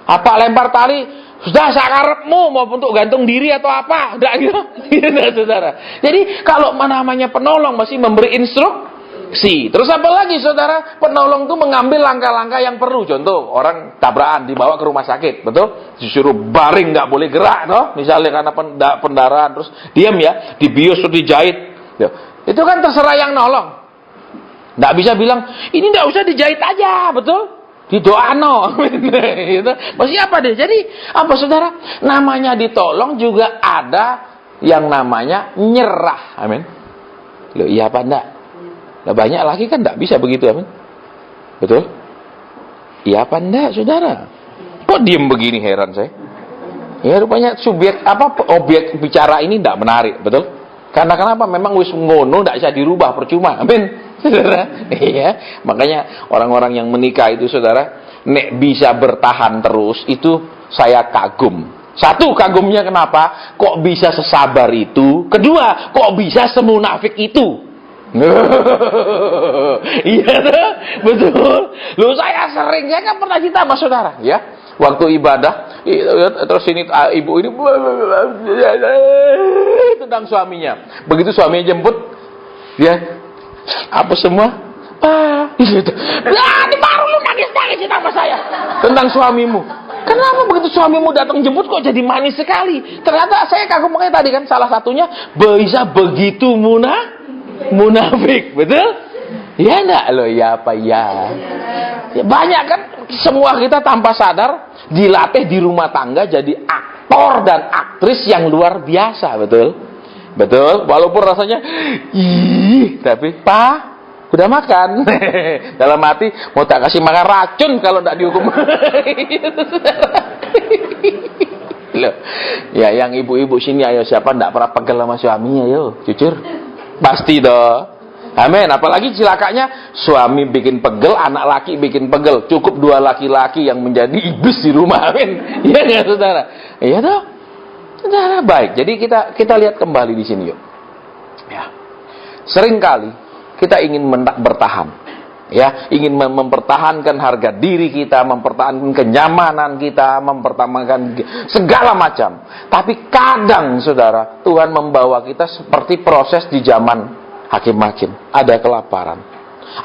Apa lempar tali? Sudah sakarepmu, mau untuk gantung diri atau apa? Enggak gitu. Tidak, saudara. Jadi kalau namanya penolong mesti memberi instruksi. Terus apa lagi saudara? Penolong itu mengambil langkah-langkah yang perlu. Contoh, orang tabrakan dibawa ke rumah sakit, betul? Disuruh baring, nggak boleh gerak, toh? Misalnya karena pendarahan, terus diam ya, dibius atau dijahit. Itu kan terserah yang nolong. Nggak bisa bilang, ini nggak usah dijahit aja, betul? Didoano. Gitu. Maksudnya apa deh? Jadi apa saudara? Namanya ditolong juga ada yang namanya nyerah. Amin. Loh, iya apa enggak? Nah, banyak lagi kan tidak bisa begitu, amin. Betul? Iya apa enggak, saudara? Kok diem begini, heran saya. Ya rupanya objek bicara ini tidak menarik, betul? Karena kenapa? Memang wis ngono, tidak bisa dirubah, percuma, amin. Saudara, iya. Makanya orang-orang yang menikah itu, saudara, nek bisa bertahan terus, itu saya kagum. Satu, kagumnya kenapa? Kok bisa sesabar itu? Kedua, kok bisa semunafik itu? Iya, betul. Loh, saya kan pernah cerita sama saudara, ya. Waktu ibadah, terus ini ibu ini tentang suaminya. Begitu suaminya jemput, ya apa semua? Gitu. Nah, ini baru lu nangis sama saya tentang suamimu. Kenapa begitu suamimu datang jemput kok jadi manis sekali? Ternyata saya kagum, makanya tadi kan salah satunya bisa begitu munafik, betul? Ya enggak loh, ya apa ya? Ya banyak kan, semua kita tanpa sadar dilatih di rumah tangga jadi aktor dan aktris yang luar biasa, betul? Betul, walaupun rasanya tapi Pak udah makan. Dalam hati mau tak kasih makan racun kalau enggak dihukum. Loh. Ya yang ibu-ibu sini ayo, siapa enggak pernah pegel sama suaminya, yo, jujur. Pasti toh. Amin. Apalagi celakanya suami bikin pegel, anak laki bikin pegel. Cukup dua laki-laki yang menjadi iblis di rumah. Amin. Iya enggak, saudara? Iya toh. Saudara, baik. Jadi kita lihat kembali di sini yuk. Ya. Seringkali kita ingin bertahan. Ya, ingin mempertahankan harga diri kita, mempertahankan kenyamanan kita, mempertahankan segala macam. Tapi kadang, saudara, Tuhan membawa kita seperti proses di zaman hakim-hakim. Ada kelaparan,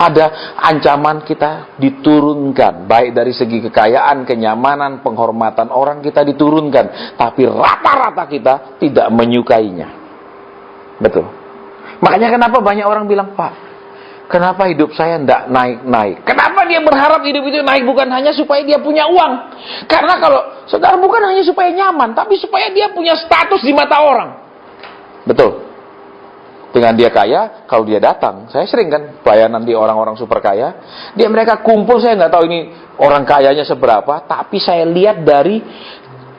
ada ancaman kita diturunkan, baik dari segi kekayaan, kenyamanan, penghormatan orang kita diturunkan, tapi rata-rata kita tidak menyukainya. Betul. Makanya kenapa banyak orang bilang, Pak, kenapa hidup saya tidak naik-naik? Kenapa dia berharap hidup itu naik? Bukan hanya supaya dia punya uang. Karena kalau saudara, bukan hanya supaya nyaman, tapi supaya dia punya status di mata orang. Betul. Dengan dia kaya, kalau dia datang, saya sering kan pelayanan di orang-orang super kaya, mereka kumpul, saya nggak tahu ini orang kayanya seberapa, tapi saya lihat dari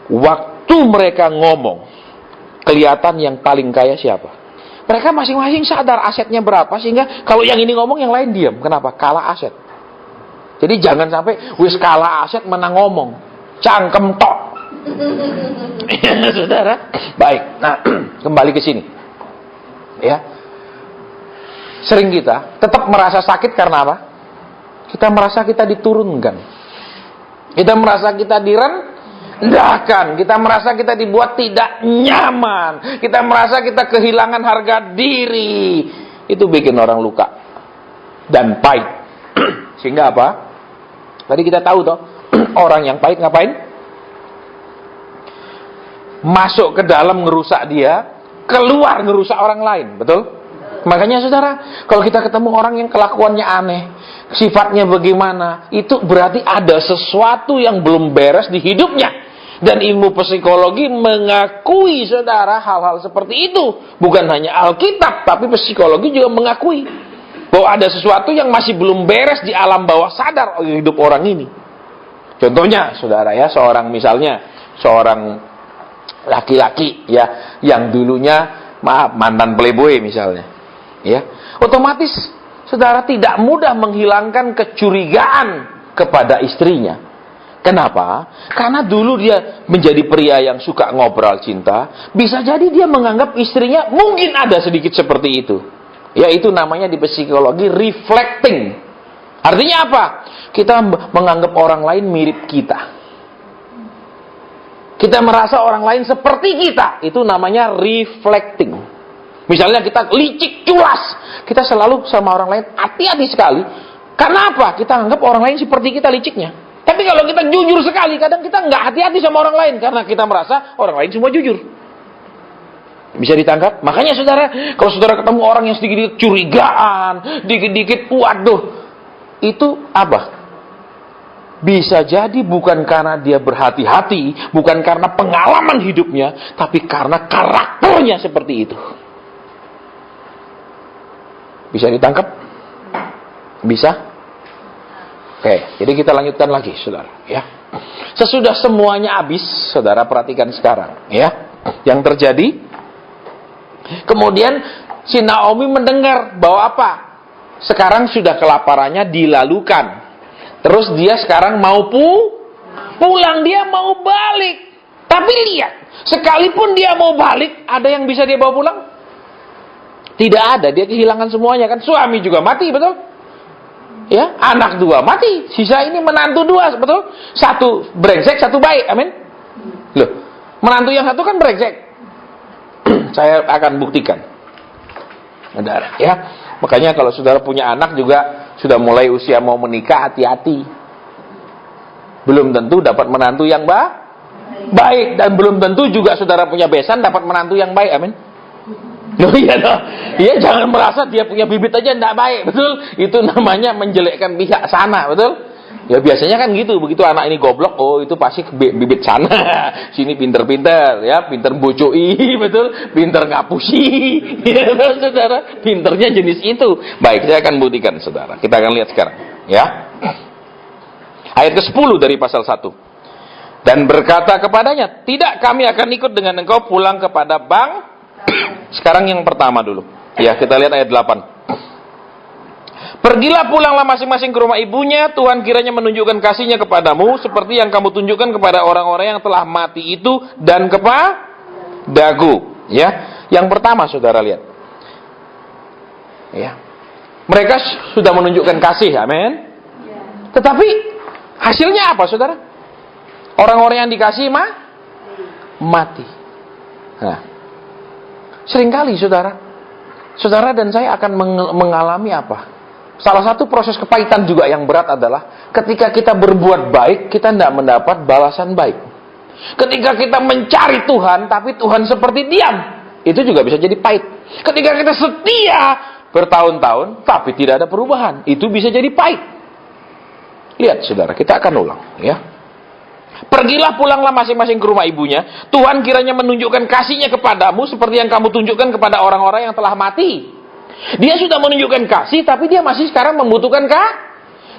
waktu mereka ngomong, kelihatan yang paling kaya siapa. Mereka masing-masing sadar asetnya berapa, sehingga kalau yang ini ngomong, yang lain diam. Kenapa? Kalah aset. Jadi jangan sampai wis kalah aset menang ngomong. Cangkem tok. Saudara. Baik. Nah, kembali ke sini. Ya. Sering kita tetap merasa sakit karena apa? Kita merasa kita diturunkan. Kita merasa kita direndahkan, kita merasa kita dibuat tidak nyaman, kita merasa kita kehilangan harga diri. Itu bikin orang luka dan pahit. Sehingga apa? Tadi kita tahu toh, orang yang pahit ngapain? Masuk ke dalam ngerusak dia, keluar ngerusak orang lain, betul? Makanya saudara, kalau kita ketemu orang yang kelakuannya aneh, sifatnya bagaimana, itu berarti ada sesuatu yang belum beres di hidupnya. Dan ilmu psikologi mengakui, saudara, hal-hal seperti itu. Bukan hanya Alkitab, tapi psikologi juga mengakui bahwa ada sesuatu yang masih belum beres di alam bawah sadar hidup orang ini. Contohnya, saudara ya, seorang laki-laki ya, yang dulunya mantan playboy misalnya, ya, otomatis saudara tidak mudah menghilangkan kecurigaan kepada istrinya. Kenapa? Karena dulu dia menjadi pria yang suka ngobrol cinta, bisa jadi dia menganggap istrinya mungkin ada sedikit seperti itu. Ya, itu namanya di psikologi reflecting. Artinya apa? Kita menganggap orang lain mirip kita. Kita merasa orang lain seperti kita. Itu namanya reflecting. Misalnya kita licik, culas, kita selalu sama orang lain hati-hati sekali. Karena apa? Kita anggap orang lain seperti kita liciknya. Tapi kalau kita jujur sekali, kadang kita nggak hati-hati sama orang lain. Karena kita merasa orang lain semua jujur. Bisa ditangkap? Makanya saudara, kalau saudara ketemu orang yang sedikit-sedikit curigaan, dikit-dikit, waduh, itu apa? Bisa jadi bukan karena dia berhati-hati, bukan karena pengalaman hidupnya, tapi karena karakternya seperti itu. Bisa ditangkap? Bisa? Oke, jadi kita lanjutkan lagi, saudara. Ya, sesudah semuanya habis, saudara perhatikan sekarang, ya, yang terjadi. Kemudian si Naomi mendengar bahwa apa? Sekarang sudah kelaparannya dilalukan. Terus dia sekarang mau pulang, dia mau balik. Tapi lihat, sekalipun dia mau balik, ada yang bisa dia bawa pulang? Tidak ada, dia kehilangan semuanya kan. Suami juga mati, betul? Ya, anak 2 mati, sisa ini menantu 2, betul? 1 brengsek, 1 baik, amin? Loh, menantu yang 1 kan brengsek. Saya akan buktikan. Saudara, ya. Makanya kalau saudara punya anak juga sudah mulai usia mau menikah, hati-hati. Belum tentu dapat menantu yang baik, dan belum tentu juga saudara punya besan dapat menantu yang baik, amin? Loh, iya dong. Iya, jangan merasa dia punya bibit aja tidak baik, betul? Itu namanya menjelekkan pihak sana, betul? Ya biasanya kan gitu, begitu anak ini goblok, oh itu pasti bibit sana. Sini pinter-pinter, ya, pinter bocoi, betul? Pinter ngapusi, ya, saudara. Pinternya jenis itu. Baik, saya akan buktikan, saudara. Kita akan lihat sekarang, ya. Ayat ke-10 dari pasal 1. Dan berkata kepadanya, tidak, kami akan ikut dengan engkau pulang kepada Sekarang yang pertama dulu. Ya, kita lihat ayat 8. Pergilah, pulanglah masing-masing ke rumah ibunya. Tuhan kiranya menunjukkan kasihnya kepadamu seperti yang kamu tunjukkan kepada orang-orang yang telah mati itu, dan dagu. Ya, yang pertama saudara lihat. Ya, mereka sudah menunjukkan kasih, amin. Tetapi hasilnya apa, saudara? Orang-orang yang dikasih mati. Nah, seringkali saudara dan saya akan mengalami apa? Salah satu proses kepahitan juga yang berat adalah ketika kita berbuat baik, kita tidak mendapat balasan baik. Ketika kita mencari Tuhan, tapi Tuhan seperti diam, itu juga bisa jadi pahit. Ketika kita setia bertahun-tahun, tapi tidak ada perubahan, itu bisa jadi pahit. Lihat saudara, kita akan ulang ya. Pergilah, pulanglah masing-masing ke rumah ibunya. Tuhan kiranya menunjukkan kasih-Nya kepadamu seperti yang kamu tunjukkan kepada orang-orang yang telah mati. Dia sudah menunjukkan kasih, tapi dia masih sekarang membutuhkan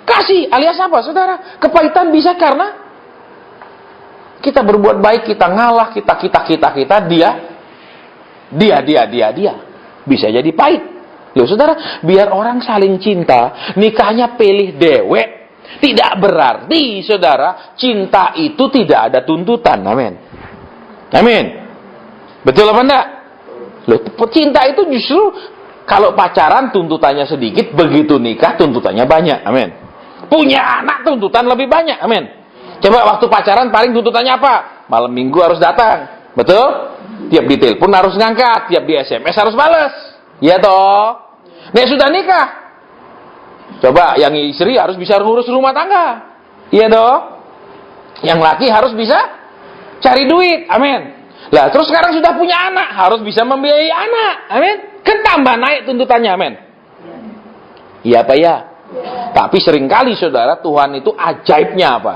kasih. Alias apa, saudara? Kepahitan bisa karena kita berbuat baik, kita ngalah, kita. Dia. Bisa jadi pahit. Loh, saudara, biar orang saling cinta, nikahnya pilih dewek, tidak berarti, saudara, cinta itu tidak ada tuntutan. Amin. Amin. Betul apa enggak? Loh, cinta itu justru kalau pacaran tuntutannya sedikit, begitu nikah tuntutannya banyak. Amin. Punya anak tuntutan lebih banyak. Amin. Coba waktu pacaran paling tuntutannya apa? Malam minggu harus datang. Betul? Tiap ditelepon harus ngangkat, tiap di SMS harus balas. Iya toh? Nek sudah nikah, coba yang istri harus bisa ngurus rumah tangga. Iya toh? Yang laki harus bisa cari duit. Amin. Lah, terus sekarang sudah punya anak, harus bisa membiayai anak. Amin. Kan tambah naik tuntutannya, amin. Iya apa ya? Tapi seringkali saudara, Tuhan itu ajaibnya apa?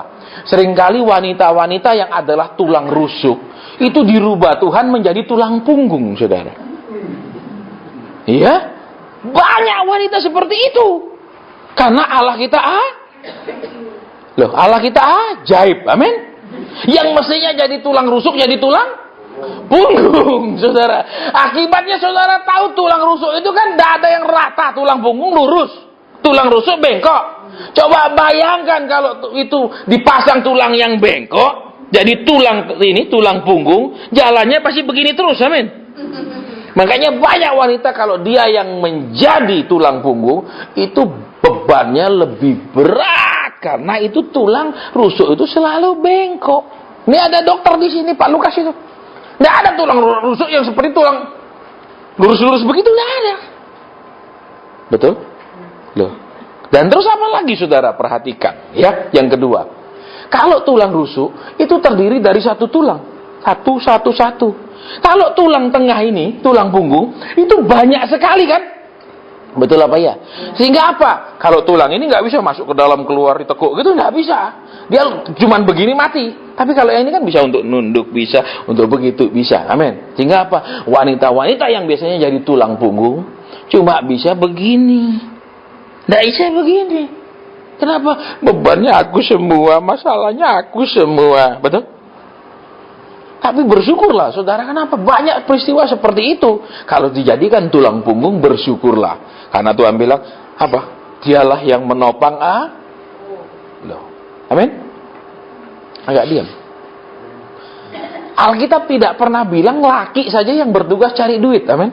Seringkali wanita-wanita yang adalah tulang rusuk itu dirubah Tuhan menjadi tulang punggung, saudara. Iya? Banyak wanita seperti itu. Karena Allah kita Allah kita ajaib, amin. Yang mestinya jadi tulang rusuk jadi tulang punggung, saudara. Akibatnya saudara tahu tulang rusuk itu kan tidak ada yang rata, tulang punggung lurus, tulang rusuk bengkok. Coba bayangkan kalau itu dipasang tulang yang bengkok, jadi tulang punggung, jalannya pasti begini terus, amin. Makanya banyak wanita kalau dia yang menjadi tulang punggung, itu bebannya lebih berat karena itu tulang rusuk itu selalu bengkok. Ini ada dokter di sini, Pak Lukas itu. Nggak ada tulang rusuk yang seperti tulang lurus-lurus begitu, nggak ada. Betul? Loh. Dan terus apa lagi saudara perhatikan? Ya, yang kedua. Kalau tulang rusuk itu terdiri dari satu tulang. Satu. Kalau tulang tengah ini, tulang punggung, itu banyak sekali kan? Betul apa ya? Sehingga apa? Kalau tulang ini nggak bisa masuk ke dalam, keluar, ditekuk gitu, nggak bisa. Dia cuman begini mati. Tapi kalau yang ini kan bisa untuk nunduk, bisa untuk begitu, bisa. Amin. Sehingga apa? Wanita-wanita yang biasanya jadi tulang punggung cuma bisa begini. Nggak bisa begini. Kenapa? Bebannya aku semua, masalahnya aku semua. Betul? Tapi bersyukurlah, saudara, kenapa? Banyak peristiwa seperti itu. Kalau dijadikan tulang punggung, bersyukurlah. Karena Tuhan bilang, apa? Dialah yang menopang loh. Amin? Agak diam. Alkitab tidak pernah bilang laki saja yang bertugas cari duit. Amin?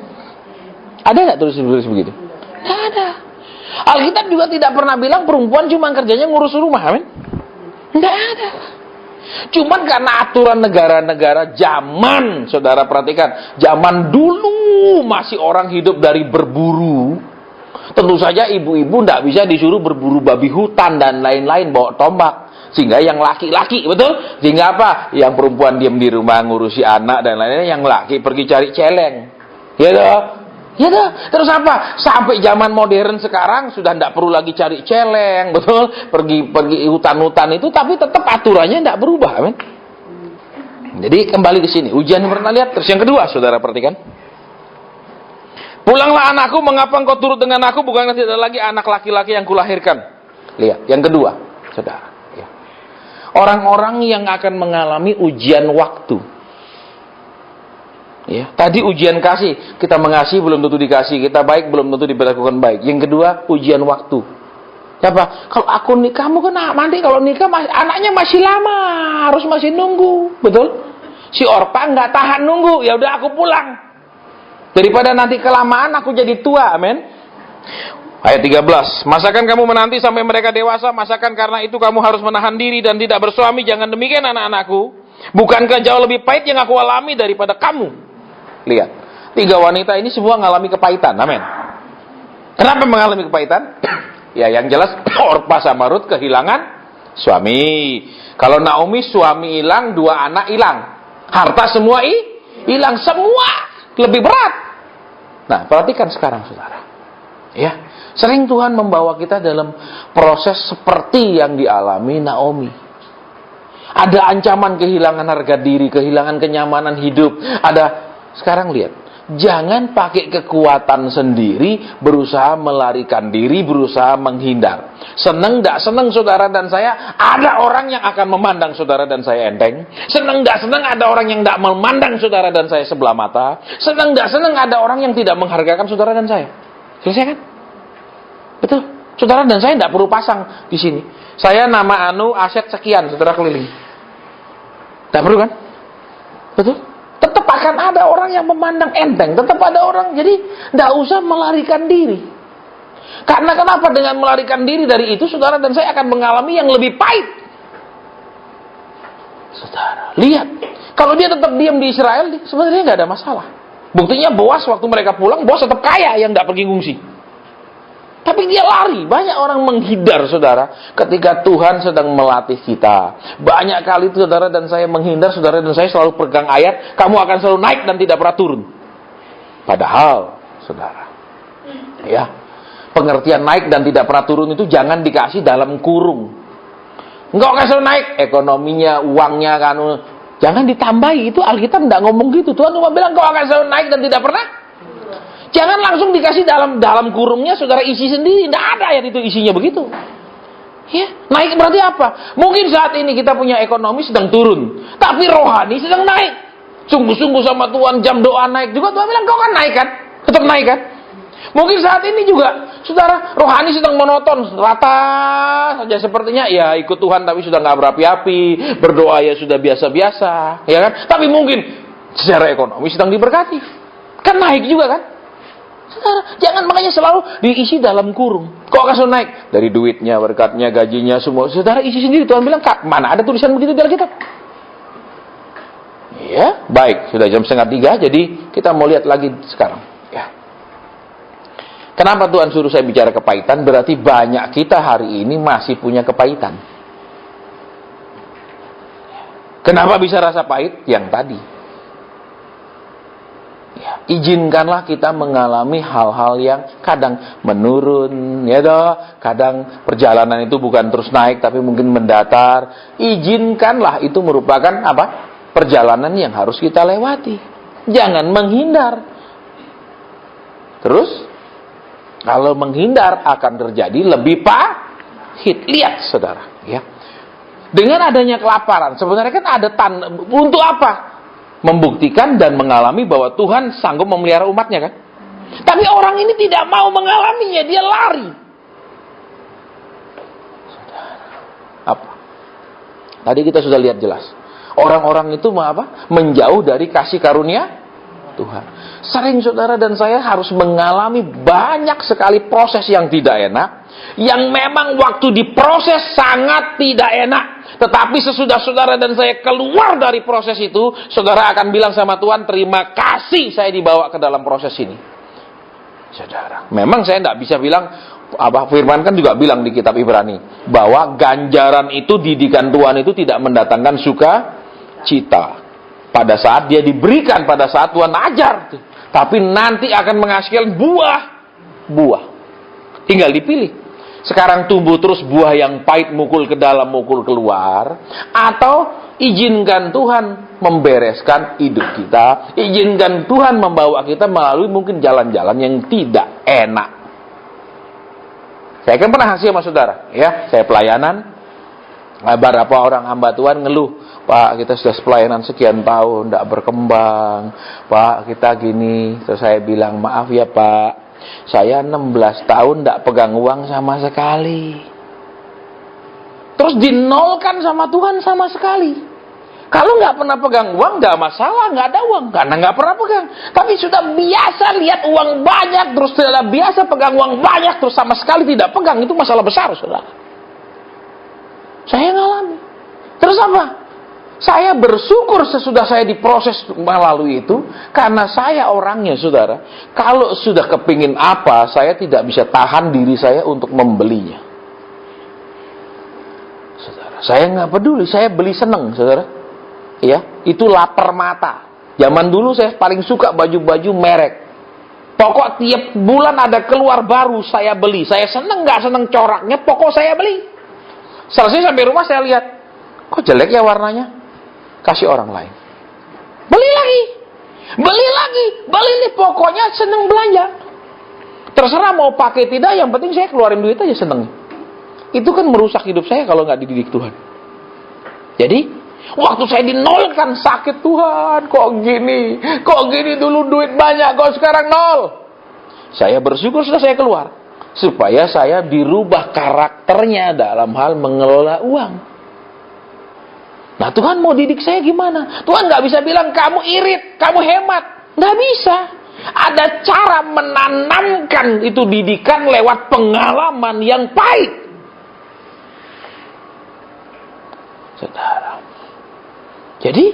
Ada nggak tulis begitu? Tidak ada. Alkitab juga tidak pernah bilang perempuan cuma kerjanya ngurus rumah. Amin? Tidak ada. Cuman karena aturan negara-negara zaman, saudara perhatikan, zaman dulu masih orang hidup dari berburu. Tentu saja ibu-ibu tidak bisa disuruh berburu babi hutan dan lain-lain bawa tombak. Sehingga yang laki-laki, betul? Sehingga apa? Yang perempuan diam di rumah ngurusi anak dan lain-lain, yang laki pergi cari celeng. Ya toh? Ya dah, terus apa? Sampai zaman modern sekarang sudah tidak perlu lagi cari celeng, betul? Pergi hutan-hutan itu, tapi tetap aturannya tidak berubah, amin. Jadi kembali ke sini, ujian yang pernah lihat. Terus yang kedua, saudara perhatikan. Pulanglah anakku, mengapa engkau turut dengan aku? Bukankah tidak lagi anak laki-laki yang kulahirkan? Lihat, yang kedua, saudara. Ya. Orang-orang yang akan mengalami ujian waktu. Ya, tadi ujian kasih, kita mengasihi belum tentu dikasih, kita baik belum tentu diperlakukan baik. Yang kedua, ujian waktu. Siapa? Kalau aku nikah, kamu kan nanti kalau nikah anaknya masih lama, harus masih nunggu, betul? Si Orpa nggak tahan nunggu, ya udah aku pulang. Daripada nanti kelamaan aku jadi tua, amin. Ayat 13, masakan kamu menanti sampai mereka dewasa, masakan karena itu kamu harus menahan diri dan tidak bersuami, jangan demikian anak-anakku. Bukankah jauh lebih pahit yang aku alami daripada kamu? Lihat, 3 wanita ini semua mengalami kepahitan, amin. Kenapa mengalami kepahitan? Ya yang jelas, Orpa sama Rut kehilangan suami. Kalau Naomi suami hilang, 2 anak hilang. Harta semua hilang, semua lebih berat. Nah, perhatikan sekarang saudara. Ya, sering Tuhan membawa kita dalam proses seperti yang dialami Naomi. Ada ancaman kehilangan harga diri, kehilangan kenyamanan hidup. Sekarang lihat, jangan pakai kekuatan sendiri berusaha melarikan diri, berusaha menghindar. Seneng gak seneng saudara dan saya, ada orang yang akan memandang saudara dan saya enteng. Seneng gak seneng ada orang yang gak memandang saudara dan saya sebelah mata. Seneng gak seneng ada orang yang tidak menghargakan saudara dan saya. Selesai kan? Betul. Saudara dan saya tidak perlu pasang di sini. Saya nama aset sekian, saudara keliling. Tidak perlu kan? Betul. Tetap akan ada orang yang memandang enteng. Tetap ada orang. Jadi tidak usah melarikan diri. Karena kenapa? Dengan melarikan diri dari itu, saudara dan saya akan mengalami yang lebih pahit. Saudara, lihat. Kalau dia tetap diam di Israel, sebenarnya nggak ada masalah. Buktinya Boas waktu mereka pulang, Boas tetap kaya yang nggak pergi ngungsi. Tapi dia lari. Banyak orang menghindar, saudara, ketika Tuhan sedang melatih kita. Banyak kali saudara dan saya menghindar, saudara dan saya selalu pegang ayat, kamu akan selalu naik dan tidak pernah turun. Padahal, saudara, ya, pengertian naik dan tidak pernah turun itu jangan dikasih dalam kurung. Enggak akan selalu naik, ekonominya, uangnya, kan, jangan ditambahi. Itu Alkitab tidak ngomong gitu. Tuhan cuma bilang kau akan selalu naik dan tidak pernah. Jangan langsung dikasih dalam kurungnya, saudara isi sendiri. Tidak ada ayat itu isinya begitu. Ya, naik berarti apa? Mungkin saat ini kita punya ekonomi sedang turun, tapi rohani sedang naik. Sungguh-sungguh sama Tuhan, jam doa naik juga. Tuhan bilang kau kan naik kan? Tetap naik kan? Mungkin saat ini juga, saudara, rohani sedang monoton, rata saja sepertinya. Ya ikut Tuhan tapi sudah nggak berapi-api, berdoa ya sudah biasa-biasa, ya kan? Tapi mungkin secara ekonomi sedang diberkati, kan naik juga kan? Saudara, jangan makanya selalu diisi dalam kurung. Kok akan selalu naik? Dari duitnya, berkatnya, gajinya, semua. Saudara isi sendiri. Tuhan bilang, mana ada tulisan begitu di Alkitab? Ya, baik. Sudah jam 2:30, jadi kita mau lihat lagi sekarang. Ya. Kenapa Tuhan suruh saya bicara kepahitan? Berarti banyak kita hari ini masih punya kepahitan. Kenapa bisa rasa pahit? Yang tadi. Ya, izinkanlah kita mengalami hal-hal yang kadang menurun, ya toh, kadang perjalanan itu bukan terus naik tapi mungkin mendatar. Izinkanlah itu merupakan apa? Perjalanan yang harus kita lewati. Jangan menghindar. Terus kalau menghindar akan terjadi lebih pahit. Lihat saudara, ya. Dengan adanya kelaparan, sebenarnya kan ada tanda untuk apa? Membuktikan dan mengalami bahwa Tuhan sanggup memelihara umatnya kan. Tapi orang ini tidak mau mengalaminya, dia lari. Apa? Tadi kita sudah lihat jelas. Orang-orang itu menjauh dari kasih karunia Tuhan. Sering saudara dan saya harus mengalami banyak sekali proses yang tidak enak, yang memang waktu diproses sangat tidak enak. Tetapi sesudah saudara dan saya keluar dari proses itu, saudara akan bilang sama Tuhan, terima kasih saya dibawa ke dalam proses ini. Saudara, memang saya tidak bisa bilang, Firman kan juga bilang di kitab Ibrani, bahwa ganjaran itu, didikan Tuhan itu tidak mendatangkan sukacita. Pada saat dia diberikan, pada saat Tuhan ajar. Tapi nanti akan menghasilkan buah. Tinggal dipilih. Sekarang tumbuh terus buah yang pahit, mukul ke dalam, mukul keluar. Atau izinkan Tuhan membereskan hidup kita. Izinkan Tuhan membawa kita melalui mungkin jalan-jalan yang tidak enak. Saya kan pernah hasil sama saudara. Ya, saya pelayanan. Beberapa orang hamba Tuhan ngeluh, Pak, kita sudah pelayanan sekian tahun, tidak berkembang. Pak, kita gini. Terus saya bilang, maaf ya Pak, saya 16 tahun tidak pegang uang sama sekali. Terus dinolkan sama Tuhan sama sekali. Kalau nggak pernah pegang uang, nggak masalah, nggak ada uang. Karena nggak pernah pegang. Tapi sudah biasa lihat uang banyak, terus sudah biasa pegang uang banyak, terus sama sekali tidak pegang, itu masalah besar, saudara. Saya ngalami. Terus apa? Saya bersyukur sesudah saya diproses melalui itu, karena saya orangnya, saudara, kalau sudah kepingin apa, saya tidak bisa tahan diri saya untuk membelinya. Saudara, saya nggak peduli, saya beli seneng, saudara. Ya, itu lapar mata. Zaman dulu saya paling suka baju-baju merek. Pokok tiap bulan ada keluar baru saya beli. Saya seneng nggak seneng coraknya, pokok saya beli. Selesai sampai rumah saya lihat, kok jelek ya warnanya? Kasih orang lain. Beli lagi, beli nih, pokoknya seneng belanja. Terserah mau pakai tidak, yang penting saya keluarin duit aja seneng. Itu kan merusak hidup saya kalau nggak dididik Tuhan. Jadi waktu saya dinolkan sakit, Tuhan, kok gini dulu duit banyak, kok sekarang nol. Saya bersyukur sudah saya keluar, supaya saya dirubah karakternya dalam hal mengelola uang. Nah, Tuhan mau didik saya gimana? Tuhan nggak bisa bilang kamu irit, kamu hemat, nggak bisa. Ada cara menanamkan itu didikan lewat pengalaman yang pahit, saudara. Jadi,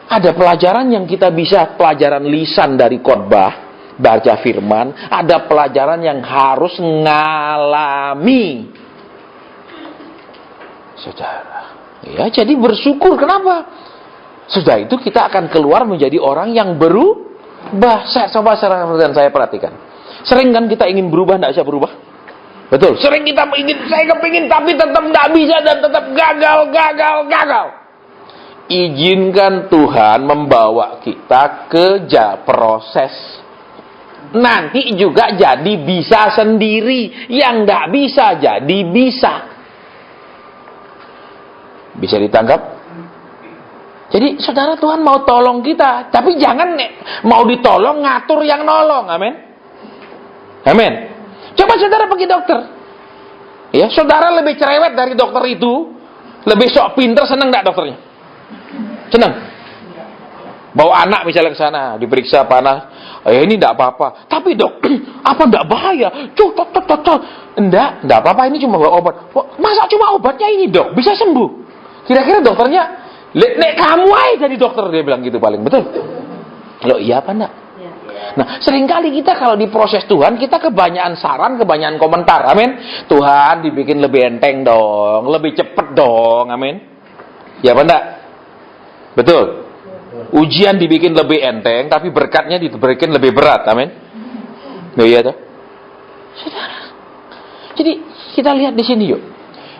ada pelajaran yang kita bisa, pelajaran lisan dari khotbah, baca firman, ada pelajaran yang harus ngalami. Saudara, ya, jadi bersyukur. Kenapa? Sudah itu kita akan keluar menjadi orang yang berubah. Coba saya perhatikan. Sering kan kita ingin berubah, tidak bisa berubah? Betul. Sering kita saya kepingin tapi tetap tidak bisa dan tetap gagal. Izinkan Tuhan membawa kita ke proses. Nanti juga jadi bisa sendiri. Yang tidak bisa jadi bisa. Bisa ditangkap? Jadi saudara, Tuhan mau tolong kita, tapi jangan mau ditolong ngatur yang nolong. Amin. Amin. Coba saudara pergi dokter. Ya, saudara lebih cerewet dari dokter itu, lebih sok pinter, senang enggak dokternya? Senang. Bawa anak misalnya ke sana, diperiksa panas. Ini enggak apa-apa. Tapi dok, apa enggak bahaya? Enggak apa-apa, ini cuma bawa obat. Masa cuma obatnya ini dok, bisa sembuh? Kira-kira dokternya, nek kamu aja jadi dokter, dia bilang gitu paling. Betul? Loh, iya apa enggak? Nah, seringkali kita kalau diproses Tuhan, kita kebanyakan saran, kebanyakan komentar. Amin. Tuhan dibikin lebih enteng dong, lebih cepet dong. Amin. Ya apa enggak? Betul. Ujian dibikin lebih enteng, tapi berkatnya diberikan lebih berat. Amin. Oh, iya toh? Saudara. Jadi kita lihat di sini yuk.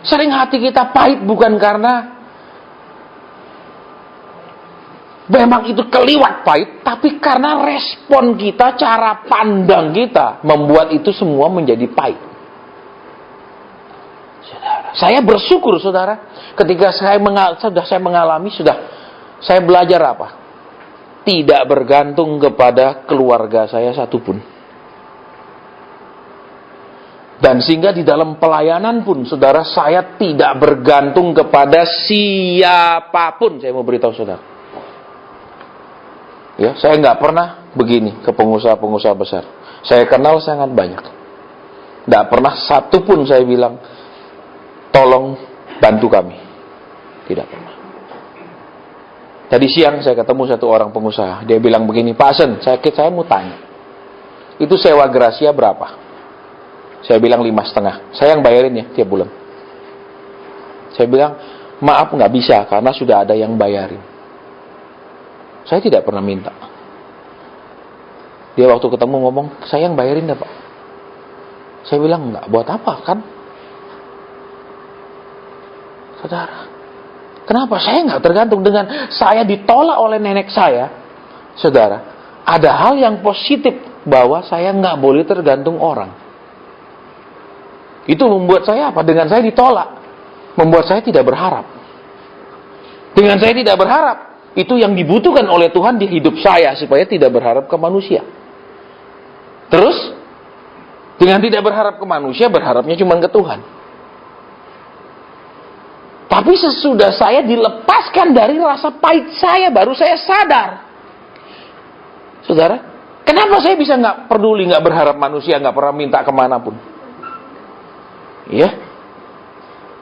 Sering hati kita pahit bukan karena memang itu keliwat pahit, tapi karena respon kita, cara pandang kita membuat itu semua menjadi pahit. Saudara, saya bersyukur saudara, ketika saya mengalami, saya belajar apa? Tidak bergantung kepada keluarga saya satupun. Dan sehingga di dalam pelayanan pun, saudara, saya tidak bergantung kepada siapapun. Saya mau beritahu saudara. Ya, saya nggak pernah begini ke pengusaha-pengusaha besar. Saya kenal sangat banyak. Nggak pernah satupun saya bilang, tolong bantu kami. Tidak pernah. Tadi siang saya ketemu satu orang pengusaha. Dia bilang begini, Pak Asen, saya mau tanya. Itu sewa Gracia berapa? Saya bilang 5,5. Saya yang bayarin ya tiap bulan. Saya bilang, maaf nggak bisa karena sudah ada yang bayarin. Saya tidak pernah minta. Dia waktu ketemu ngomong, saya yang bayarin dah Pak. Saya bilang, enggak, buat apa kan? Saudara, kenapa? Saya enggak tergantung dengan saya ditolak oleh nenek saya. Saudara, ada hal yang positif bahwa saya enggak boleh tergantung orang. Itu membuat saya apa? Dengan saya ditolak, membuat saya tidak berharap. Dengan saya tidak berharap, itu yang dibutuhkan oleh Tuhan di hidup saya, supaya tidak berharap ke manusia. Terus, dengan tidak berharap ke manusia, berharapnya cuma ke Tuhan. Tapi Tapi sesudah saya dilepaskan dari rasa pahit saya, baru saya sadar. Saudara, kenapa saya bisa nggak peduli, nggak berharap manusia, nggak pernah minta kemanapun? Iya,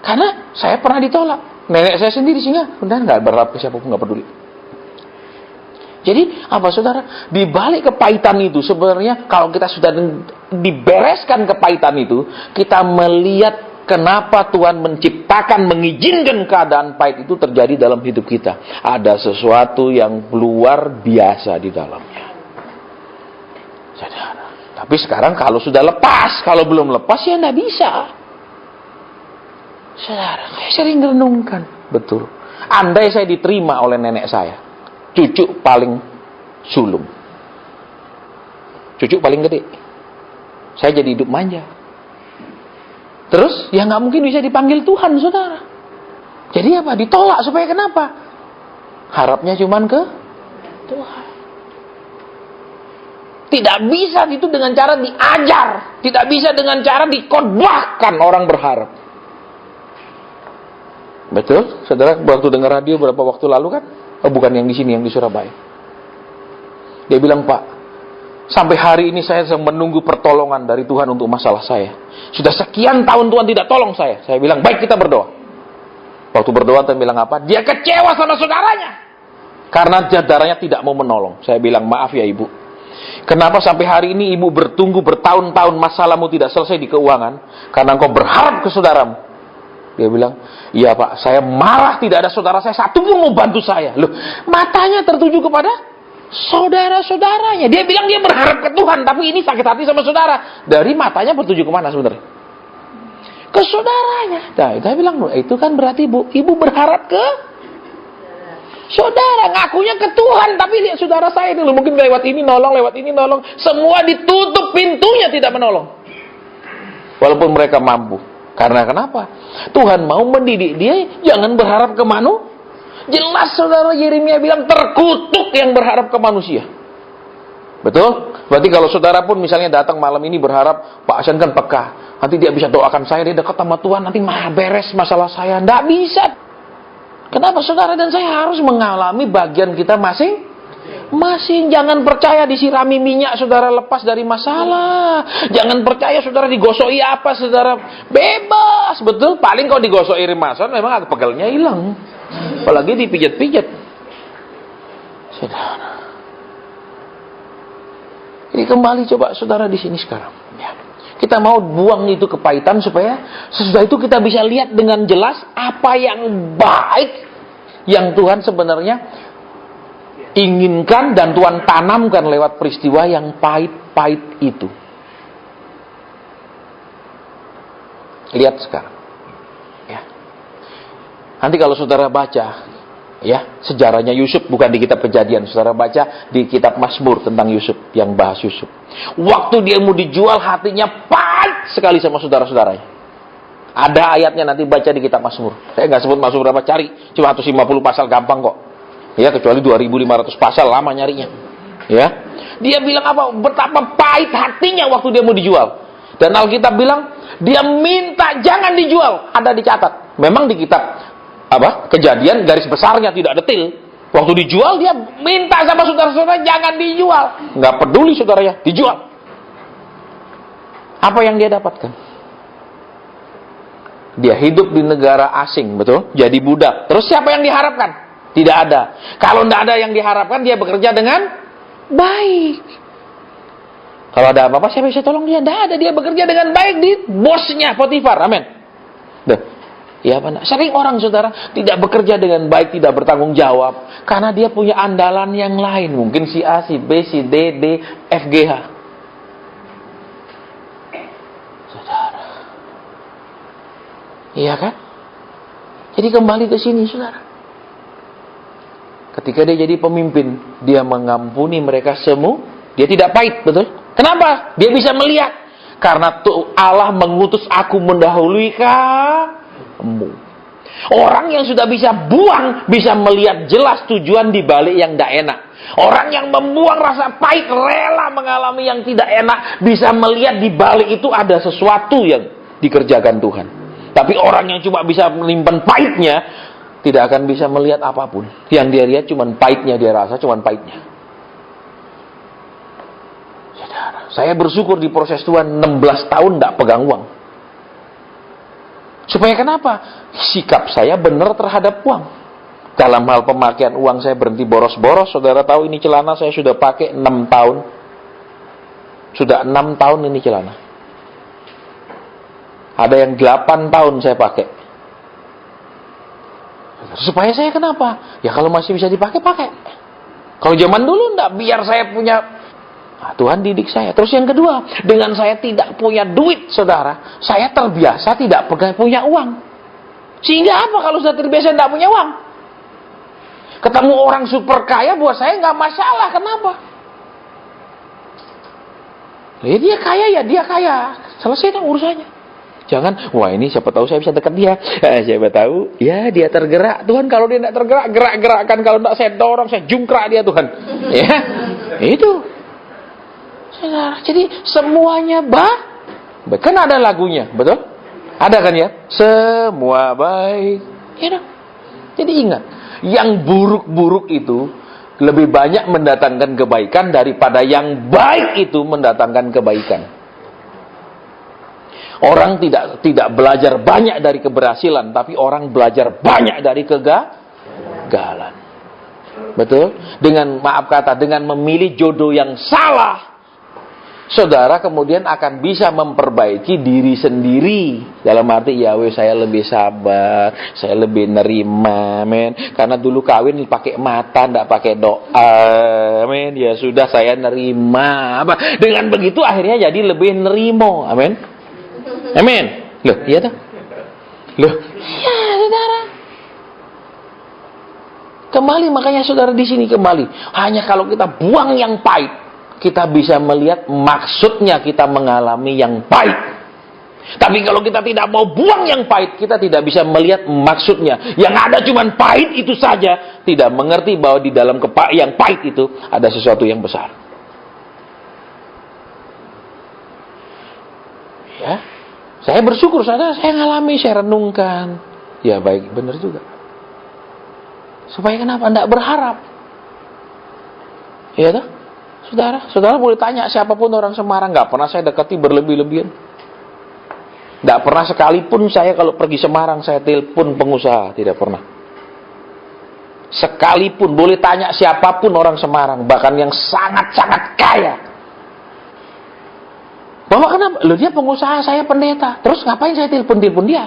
karena saya pernah ditolak. Nenek saya sendiri sehingga benar nggak berharap ke siapapun, nggak peduli. Jadi apa saudara? Di balik kepahitan itu sebenarnya kalau kita sudah dibereskan kepahitan itu, kita melihat kenapa Tuhan menciptakan, mengizinkan keadaan pahit itu terjadi dalam hidup kita. Ada sesuatu yang luar biasa di dalamnya. Saudara. Tapi sekarang kalau sudah lepas, kalau belum lepas ya tidak bisa. Saudara, saya sering renungkan, betul. Andai saya diterima oleh nenek saya, cucu paling sulung, cucu paling gede, saya jadi hidup manja. Terus ya nggak mungkin bisa dipanggil Tuhan, saudara. Jadi apa? Ditolak supaya kenapa? Harapnya cuman ke Tuhan. Tidak bisa itu dengan cara diajar, tidak bisa dengan cara dikhotbahkan orang berharap. Betul, saudara, waktu dengar radio beberapa waktu lalu kan? Oh, bukan yang di sini, yang di Surabaya. Dia bilang, Pak, sampai hari ini saya sedang menunggu pertolongan dari Tuhan untuk masalah saya. Sudah sekian tahun Tuhan tidak tolong saya. Saya bilang, baik, kita berdoa. Waktu berdoa, Tuhan bilang apa? Dia kecewa sama saudaranya. Karena saudaranya tidak mau menolong. Saya bilang, maaf ya ibu. Kenapa sampai hari ini ibu bertunggu bertahun-tahun masalahmu tidak selesai di keuangan? Karena engkau berharap ke saudaramu. Dia bilang, iya Pak, saya marah tidak ada saudara saya satu pun mau bantu saya. Loh, matanya tertuju kepada saudara-saudaranya. Dia bilang dia berharap ke Tuhan, tapi ini sakit hati sama saudara. Dari matanya bertuju kemana sebenarnya? Ke saudaranya. Nah, saya bilang, itu kan berarti ibu berharap ke saudara. Ngakunya ke Tuhan, tapi lihat saudara saya ini loh, mungkin lewat ini nolong. Semua ditutup pintunya, tidak menolong. Walaupun mereka mampu. Karena kenapa? Tuhan mau mendidik dia, jangan berharap ke manusia. Jelas saudara Yeremia bilang terkutuk yang berharap ke manusia. Betul? Berarti kalau saudara pun misalnya datang malam ini berharap, Pak Asen kan peka, nanti dia bisa doakan saya, dia dekat sama Tuhan, nanti beres masalah saya. Tidak bisa. Kenapa saudara dan saya harus mengalami bagian kita masing? Jangan percaya disirami minyak saudara lepas dari masalah. Jangan percaya saudara digosoi apa saudara bebas. Betul, paling kalau digosoi remason memang agak pegelnya hilang. Apalagi dipijat-pijat. Saudara. Jadi kembali coba saudara di sini sekarang. Ya. Kita mau buang itu kepahitan supaya sesudah itu kita bisa lihat dengan jelas apa yang baik yang Tuhan sebenarnya inginkan dan Tuhan tanamkan lewat peristiwa yang pahit-pahit itu. Lihat sekarang. Ya. Nanti kalau saudara baca, ya, sejarahnya Yusuf bukan di kitab Kejadian, saudara baca di kitab Mazmur tentang Yusuf yang bahas Yusuf. Waktu dia mau dijual hatinya pahit sekali sama saudara-saudaranya. Ada ayatnya nanti baca di kitab Mazmur. Saya nggak sebut Mazmur berapa, cari. Cuma 150 pasal gampang kok. Ya, kecuali 2.500 pasal lama nyarinya. Ya. Dia bilang apa? Betapa pahit hatinya waktu dia mau dijual. Dan Alkitab bilang, dia minta jangan dijual. Ada dicatat. Memang di kitab Kejadian garis besarnya tidak detail. Waktu dijual dia minta sama saudara-saudara jangan dijual. Nggak peduli saudaranya, dijual. Apa yang dia dapatkan? Dia hidup di negara asing, betul? Jadi budak. Terus siapa yang diharapkan? Tidak ada. Kalau tidak ada yang diharapkan, dia bekerja dengan baik. Kalau ada apa-apa, siapa bisa tolong dia? Tidak ada. Dia bekerja dengan baik di bosnya Potifar. Amin. Ya, apa? Sering orang saudara tidak bekerja dengan baik, tidak bertanggung jawab, karena dia punya andalan yang lain. Mungkin si A, si B, si D, F, G, H. Saudara. Iya kan? Jadi kembali ke sini, saudara. Ketika dia jadi pemimpin, dia mengampuni mereka semua. Dia tidak pahit, betul? Kenapa? Dia bisa melihat. Karena Allah mengutus aku mendahului kamu. Orang yang sudah bisa buang, bisa melihat jelas tujuan di balik yang tidak enak. Orang yang membuang rasa pahit, rela mengalami yang tidak enak, bisa melihat di balik itu ada sesuatu yang dikerjakan Tuhan. Tapi orang yang cuma bisa menyimpan pahitnya, tidak akan bisa melihat apapun. Yang dia lihat cuma pahitnya, dia rasa cuma pahitnya. Saudara, saya bersyukur di proses Tuhan 16 tahun tidak pegang uang. Supaya kenapa? Sikap saya benar terhadap uang. Dalam hal pemakaian uang saya berhenti boros-boros. Saudara tahu ini celana saya sudah pakai 6 tahun. Sudah 6 tahun ini celana. Ada yang 8 tahun saya pakai. Supaya saya kenapa? Ya kalau masih bisa dipakai, pakai. Kalau zaman dulu enggak, biar saya punya. Nah, Tuhan didik saya. Terus yang kedua, dengan saya tidak punya duit, saudara, saya terbiasa tidak punya uang. Sehingga apa kalau sudah terbiasa tidak punya uang? Ketemu orang super kaya, buat saya nggak masalah. Kenapa? Ya dia kaya, ya dia kaya. Selesai dong urusannya. Jangan, wah ini siapa tahu saya bisa dekat dia. Siapa tahu, ya dia tergerak. Tuhan kalau dia tidak tergerak, gerak-gerakkan. Kalau tidak saya dorong, saya jungkrak dia Tuhan. Ya, itu. Jadi semuanya baik. Kan ada lagunya, betul? Ada kan ya? Semua baik. Ya, jadi ingat, yang buruk-buruk itu lebih banyak mendatangkan kebaikan daripada yang baik itu mendatangkan kebaikan. Orang tidak belajar banyak dari keberhasilan, tapi orang belajar banyak dari kegagalan. Betul? Dengan maaf kata, dengan memilih jodoh yang salah, saudara kemudian akan bisa memperbaiki diri sendiri. Dalam arti, ya saya lebih sabar, saya lebih nerima, men. Karena dulu kawin pakai mata, enggak pakai doa, men. Ya sudah, saya nerima. Apa? Dengan begitu akhirnya jadi lebih nerimo, amin. Amin. Loh, iya tak? Loh, iya, saudara. Kembali, makanya saudara di sini kembali. Hanya kalau kita buang yang pahit, kita bisa melihat maksudnya kita mengalami yang pahit. Tapi kalau kita tidak mau buang yang pahit, kita tidak bisa melihat maksudnya. Yang ada cuma pahit itu saja, tidak mengerti bahwa di dalam yang pahit itu ada sesuatu yang besar. Ya, saya bersyukur, saya ngalami, saya renungkan. Ya baik, benar juga. Supaya kenapa? Tidak berharap. Ya toh? Saudara boleh tanya siapapun orang Semarang, nggak pernah saya dekati berlebih-lebihan. Nggak pernah sekalipun saya kalau pergi Semarang saya telepon pengusaha, tidak pernah. Sekalipun, boleh tanya siapapun orang Semarang, bahkan yang sangat-sangat kaya. Bahwa kenapa? Loh dia pengusaha, saya pendeta. Terus ngapain saya telepon dia?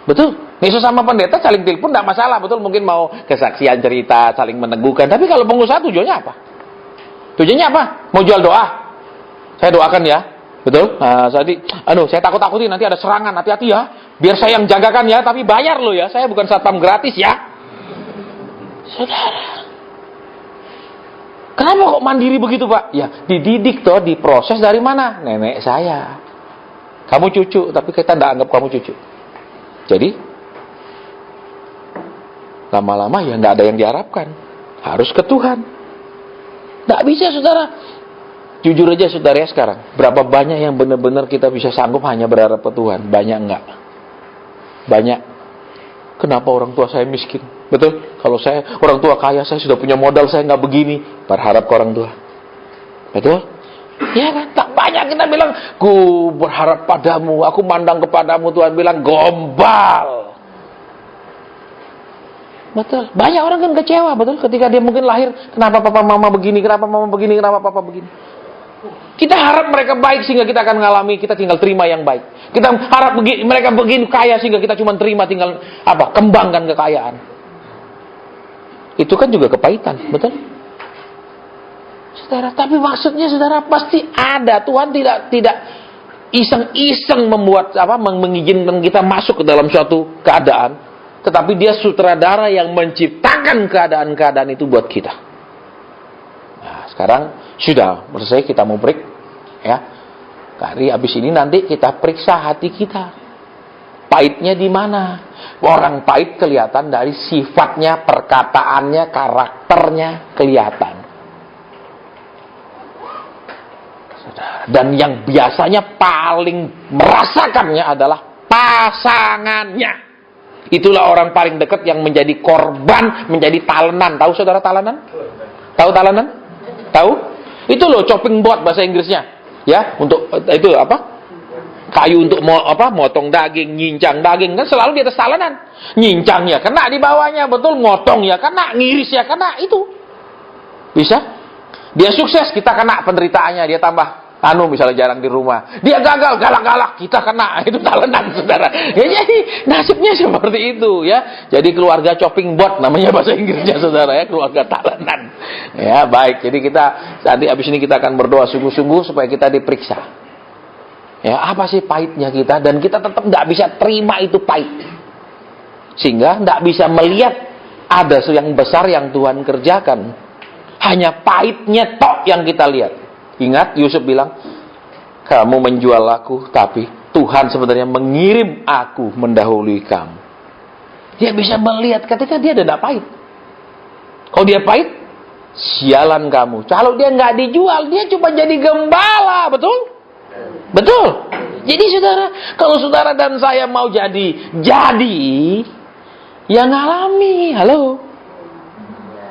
Betul. Nih sama pendeta saling telepon tidak masalah, betul. Mungkin mau kesaksian cerita, saling meneguhkan. Tapi kalau pengusaha tujuannya apa? Tujuannya apa? Mau jual doa. Saya doakan ya. Betul? Nah, saya takut-takutin nanti ada serangan, hati-hati ya. Biar saya yang jagakan ya, tapi bayar loh ya. Saya bukan satpam gratis ya. Saudara. Kenapa kok mandiri begitu, Pak? Ya, dididik toh, diproses dari mana? Nenek saya. Kamu cucu, tapi kita tidak anggap kamu cucu. Jadi, lama-lama ya nggak ada yang diharapkan. Harus ke Tuhan. Nggak bisa, saudara. Jujur aja, saudara ya sekarang. Berapa banyak yang benar-benar kita bisa sanggup hanya berharap ke Tuhan? Banyak nggak? Banyak. Kenapa orang tua saya miskin? Betul? Kalau saya orang tua kaya, saya sudah punya modal, saya nggak begini. Berharap ke orang tua. Betul? Ya kan? Tak banyak kita bilang, ku berharap padamu, aku mandang kepadamu. Tuhan bilang, gombal. Betul? Banyak orang kan kecewa, betul? Ketika dia mungkin lahir, kenapa papa mama begini, kenapa mama begini, kenapa papa begini. Kita harap mereka baik sehingga kita akan mengalami, kita tinggal terima yang baik. Kita harap mereka begini kaya sehingga kita cuma terima, tinggal kembangkan kekayaan. Itu kan juga kepahitan, betul? Saudara, tapi maksudnya saudara pasti ada. Tuhan tidak iseng-iseng membuat mengizinkan kita masuk ke dalam suatu keadaan, tetapi dia sutradara yang menciptakan keadaan-keadaan itu buat kita. Nah, sekarang sudah selesai, kita mau break ya. Kali habis ini nanti kita periksa hati kita. Pahitnya di mana? Orang pahit kelihatan dari sifatnya, perkataannya, karakternya kelihatan. Dan yang biasanya paling merasakannya adalah pasangannya. Itulah orang paling dekat yang menjadi korban, menjadi talenan. Tahu saudara talenan? Tahu talenan? Tahu? Itu loh chopping board bahasa Inggrisnya. Ya, untuk itu apa? Kayu untuk motong daging, nyincang daging, kan selalu di atas talenan. Nyincang ya kena di bawahnya, betul, motong ya kena, ngiris ya kena, itu. Bisa? Dia sukses, kita kena penderitaannya, dia tambah misalnya jarang di rumah. Dia gagal, galak-galak, kita kena. Itu talenan, saudara. Ya, jadi nasibnya seperti itu, ya. Jadi keluarga chopping board namanya bahasa Inggrisnya, saudara, ya, keluarga talenan. Ya, baik. Jadi kita nanti habis ini kita akan berdoa sungguh-sungguh supaya kita diperiksa. Ya, apa sih pahitnya kita, dan kita tetap nggak bisa terima itu pahit. Sehingga nggak bisa melihat ada yang besar yang Tuhan kerjakan. Hanya pahitnya tok yang kita lihat. Ingat Yusuf bilang, kamu menjual aku, tapi Tuhan sebenarnya mengirim aku mendahului kamu. Dia bisa melihat ketika dia tidak pahit. Kalau dia pahit, sialan kamu. Kalau dia nggak dijual, dia cuma jadi gembala, betul? Betul. Jadi saudara, kalau saudara dan saya mau jadi, ya ngalami, halo.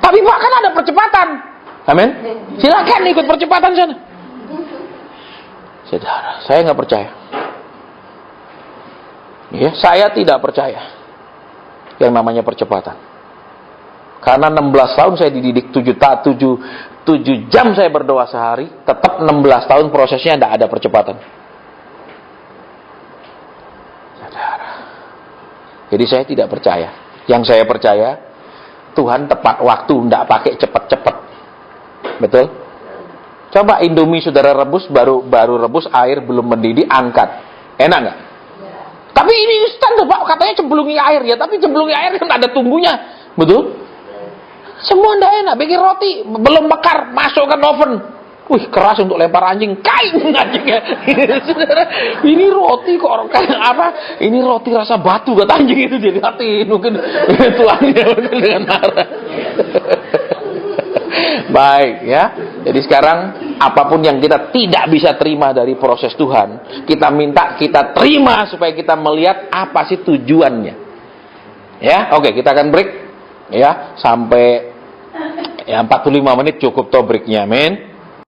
Tapi Pak, kan ada percepatan. Amin. Silakan ikut percepatan sana. Saudara, saya nggak percaya. Ya, saya tidak percaya yang namanya percepatan. Karena 16 tahun saya dididik 7 jam saya berdoa sehari, tetap 16 tahun prosesnya tidak ada percepatan. Saudara. Jadi saya tidak percaya. Yang saya percaya, Tuhan tepat waktu, tidak pakai cepat-cepat. Betul? Coba Indomie saudara rebus, baru rebus air belum mendidih, angkat. Enak nggak? Tapi ini instan tuh Pak, katanya cemplungi air ya, tapi cemplungi air kan ada tunggunya. Betul? Semua ndak enak. Bikin roti belum mekar, masukkan oven. Wih, keras untuk lempar anjing. Kain anjingnya. Saudara, ini roti kok kayak apa? Ini roti rasa batu, kata anjing itu, dia lihatin mungkin tuannya dengan marah. Baik ya. Jadi sekarang apapun yang kita tidak bisa terima dari proses Tuhan, kita minta kita terima supaya kita melihat apa sih tujuannya. Ya, oke, kita akan break ya sampai 45 menit cukup toh breaknya, amin.